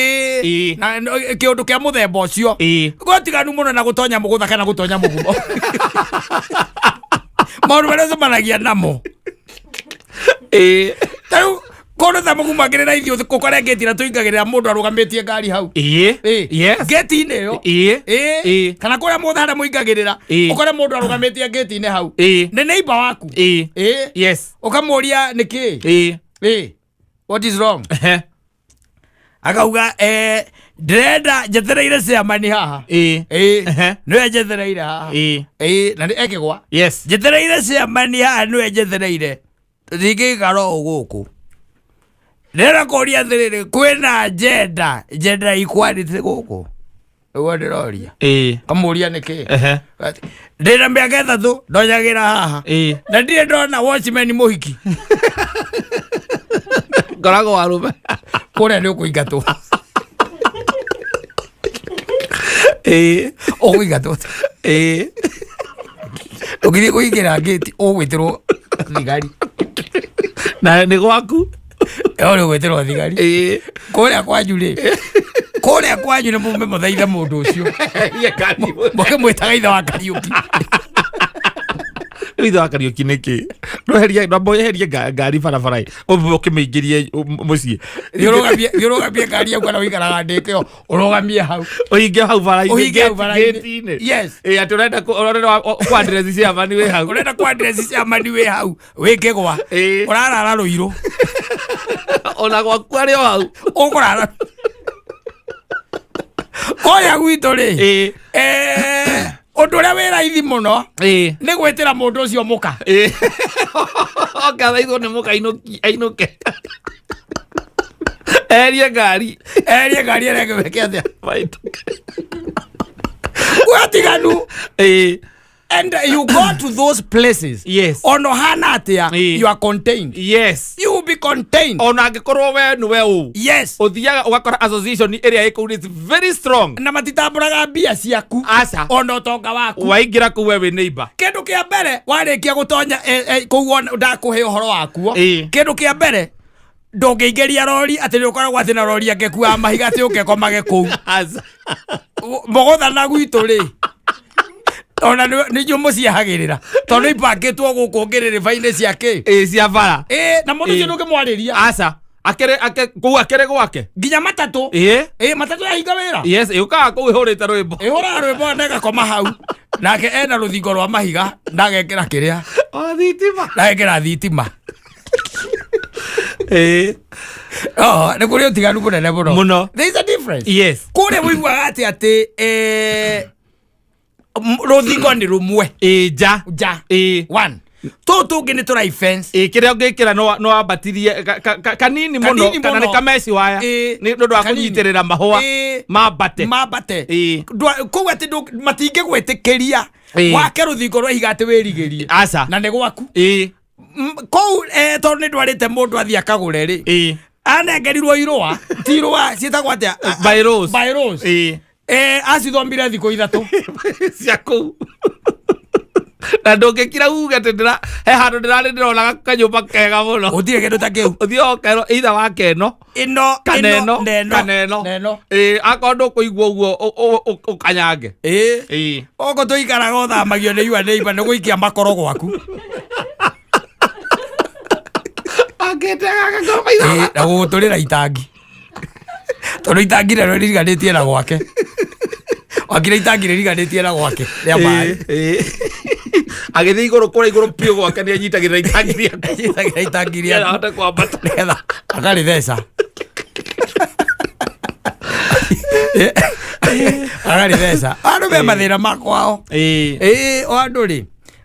na kiundu kia muthemba ucio gotiganu muno na gutonya mugutha kana gutonya mugumo maundu maria cemanagia namo taru kono tha mugumo angirira ithio gukore ngeti na tuingagirira mundu arugamitie ngari hau ngeti ine yo kana kuria mutha hara muingagirira ukore mundu arugamitie ngeti ine hau ni neighbor waku ukamuria niki what is wrong akauga ndrenda njethereire ciamani haha niwe njethereire haha na ni ekigwa njethereire ciamani haha niwe njethereire thingigaro guku ndera koria thiriri kwina njenda equality guku ugo ndiroria kamuria niki ndira miaka 3 ndonyagira haha na ndire ndona watchman muhiki gorago warume kuria ni ukuingatwo ukuingatwo ugithi kuingira gate ugwitirwo thigari na ni gwaku ori ugwitirwo thigari kuria kwanyu ni mume muthaitha mundu ucio moke mwitaga itha wa Kariuki itha wa Kariuki niki no herie ngari barabara ukimiingirie mucii thiurugamie ngari au kana uikaraga Dekio urugamie hau uingie hau bara-ini ati urenda kwa address cia mani we hau urenda kwa address cia mani we hau wikigwa urarara ruiru ona gwaku ari o hau ukurara koya gwitu ri undu uria wi raithi muno ni gwitira mundu ucio muka okathaithwo ni muka ainuke erie ngari ereke atia gwatiganu and you go to those places ono hana atia you are contained you will be contained ona angikorwo we ni we u uthiaga ugakora association area iko is very strong na matitamburaga mbia ciaku ono utonga waku waingira ku we neighbor kindu kia mbere warikia gutonya kuguo ndakuhe uhoro waku kindu kia mbere ndungeigeria rori ati ukoragwo ati na rori angekua mahiga ati ukekomage kuu mogotha na gwitu ri ona ni njumu ciahagirira tondu ipakitwo guku ngiriri faine ciake cia bara na mundu cio ndungimwariria akere gwake nginya matatu matatu yahinga wira yes yuka ku ihurite rwimbo ndega koma hau nake ena ruthingo rwa mahiga ndagekera kiria thitima ndagekera thitima nä kå rä å tiganu må nene må no there is a difference yes kå rä wiguaga atä rå thingo nä rå mwe ja one tå tå ngä nä tå rai fence kä rä a å ngä kä ra no wambatirie kanini må no kana nä kameci waya nä ndå wa kå nyitä rä ra mahåa mambate kå u atä matingä gwä tä kä ria wake rå thingo rwa higa atä wä rigä rie na nä gwaku kou tondå nä ndwarä te må ndå athiä akagå re rä anengerirwo irũa ti irũa ciĩtagwo atĩa virus acithomire thikũ ithatũ cia kũu na ndũngĩkira uge atĩ he handũ ndĩrarĩ ndĩronaga kanyũmba kega mũno ũtirĩ kĩndũ ta kĩu ũthiĩ okerwo either wake ĩno kana ĩno akorwo ndũkũigua ũguo ũkanyange ũguo tũikaraga ũthamagio nĩ iua nĩ iba nĩ gũikia makoro gwaku na gũgũtũrĩra itangi tondũ itangi rĩrĩa rĩriganĩtie na gwake wakire itangi rĩriganĩtie na gwake rĩa maĩ agĩthiĩ igũrũ kũrĩa igũrũ piũ gwake nĩ anyitagĩrĩra itangi rĩaku ahote kwambata nĩgetha akarĩtheca akarĩtheca andũ me mathĩna makwao o andũ rĩ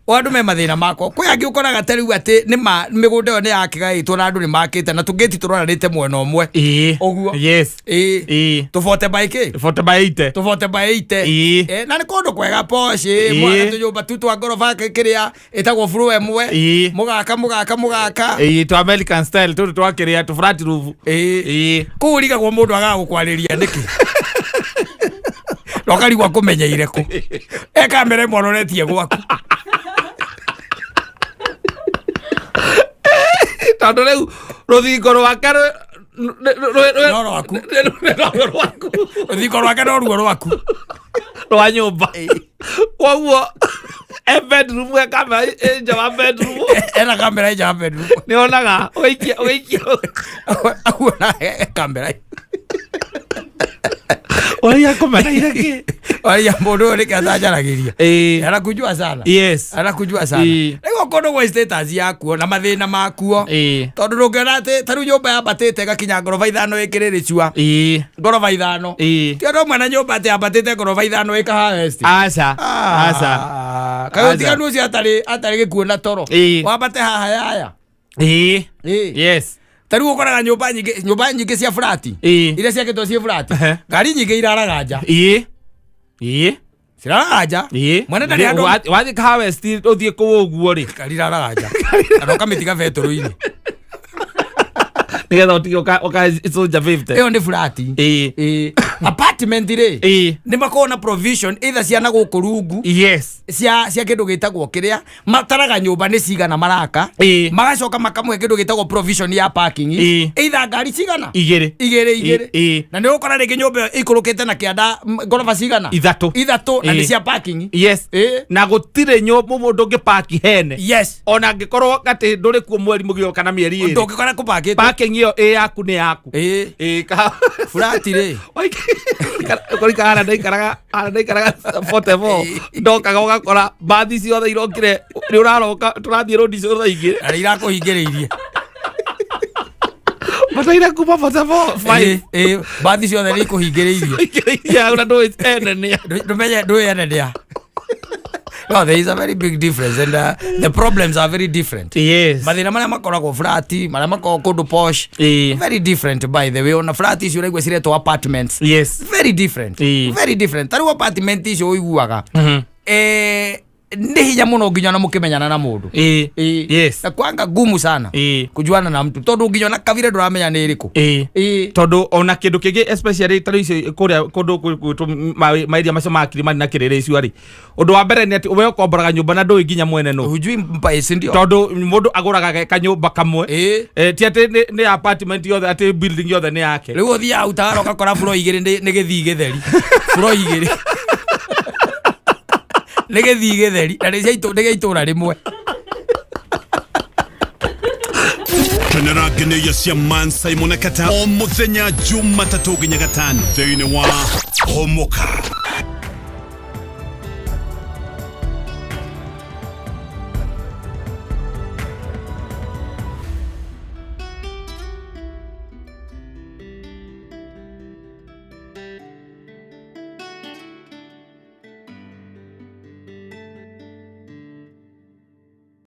andå me mathĩna makwa kwĩ angĩ ũkoraga ta rĩu atĩ nĩma mĩgũnda ĩyo nĩ yakĩgaĩtwo na andũ nĩ makĩte na tũngĩti tũroranĩte mwena ũmwe ũguo tũbote by eight na nĩ kũndũ kwega poci mwana tũnyũmba tu twa ngoroba kĩrĩa ĩtagwo floor ĩmwe mũgaka twa American style tũtũ twa kĩrĩa tũ flat roof kũu rigagwo mũndũ agaga gũkwarĩria nĩkĩ nokarigwa kũmenya kũ kamera ĩmwe ũroretie gwaku tondũ rĩu rũthingo rwake rũthingo rwake no ruo rwaku rwa nyũmba koguo bedroom kamera nja wa bedroom ena kamera nja wa bedroom nĩ onaga ũgĩikia kamera waria kũmenaire kĩ waria mũndũ ũyũ nĩkĩ atanjaragĩria arakujua sana nĩguo kũndũ gwĩ status yakuo na mathĩna makuo tondũ ndũngĩona atĩ ta rĩu nyũmba yambatĩte ĩgakinya ngoroba ithano ĩkĩrĩ rĩcua ngoroba ithano ti ũndũ ũmwe na nyũmba atĩ yambatĩte ngoroba ithano ĩkahawesti kaĩ ũtiganu ũcio atarĩ gĩkuo na toro wambate haha yaya tarĩu ũkoraga nyũmba nyingĩ cia burati iria ciakĩtwo ciĩ burati ngari nyingĩ iraraga nja ciraraga nja mwene ndarĩ andũ wathiĩ kahawesti ũthiĩ kũu ũguo rĩ ngari iraraga nja kana ũkamĩtiga betũrũ-inĩ nĩgetha ũtige ũkacũnja 50 ĩyo nĩ burati apartment rĩ nĩ makorwo na provision either cia na gũkũ rungu cia kĩndũ gĩtagwo kĩrĩa mataraga nyũmba nĩ cigana maraka magacoka makamũhe kĩndũ gĩtagwo provision ya parking either ngari cigana igĩrĩ na nĩ ũkora rĩngĩ nyũmba ĩyo ĩikũrũkĩte na kĩanda ngoroba cigana ithatũ na nĩ cia parking na gũtirĩ nyũmba mũndũ ũngĩpaki hene ona angĩkorwo atĩ ndũrĩ kuo mweri mũgiro kana mĩeri ĩrĩ ndũngĩkora kũpakĩtwo parking ĩyo yaku nĩ yaku burati rĩ kũrika hana ndaikaraga 44 ndokaga ũgakora mbathi ciothe irokire nĩ ũraroka tũrathiĩ rũndi ciothe igĩrĩ na irakũhingĩrĩirie mataire kuma 44 mbathi ciothe nĩ ikũhingĩrĩirie na ndũĩ enenea ndũĩ enenea. No, there is a very big difference and the problems are very different. Mathina marĩa makoragwo flati, marĩa makoragwo kũndũ posh, very different by the way. Ona flati icio ũraigua ciretwo apartments. Very different. Tarĩu apartment icio ũiguaga. Nĩ hinya mũno nginya na mũkĩmenyana na mũndũ. Na kwanga ngumu sana kujuana na mtu tondũ nginya na kavire ndũramenya nĩ ĩrĩkũ. Tondũ ona kĩndũ kĩngĩ especially tarĩu icio kũrĩa kũndũ mairia macio ma Kilimani na Kĩrĩrĩ icio arĩ ũndũ wa mbere nĩ atĩ we ũkomboraga nyũmba na ndũĩ nginya mwene no hujui mbaĩci ndio tondũ mũndũ agũraga kanyũmba kamwe ti atĩ nĩ apartment yothe atĩ building yothe nĩ yake rĩu ũthiaga ũtara ũgakora floor igĩrĩ nĩ gĩthii gĩtheri floor igĩrĩ nĩ gĩthii gĩtheri na nĩ gĩa itũra rĩmwe. Njoroge yasia Mansaimo na Katta. Omuthenya Jumatatu nginya Gatano. Thĩinĩ wa HUMUKA.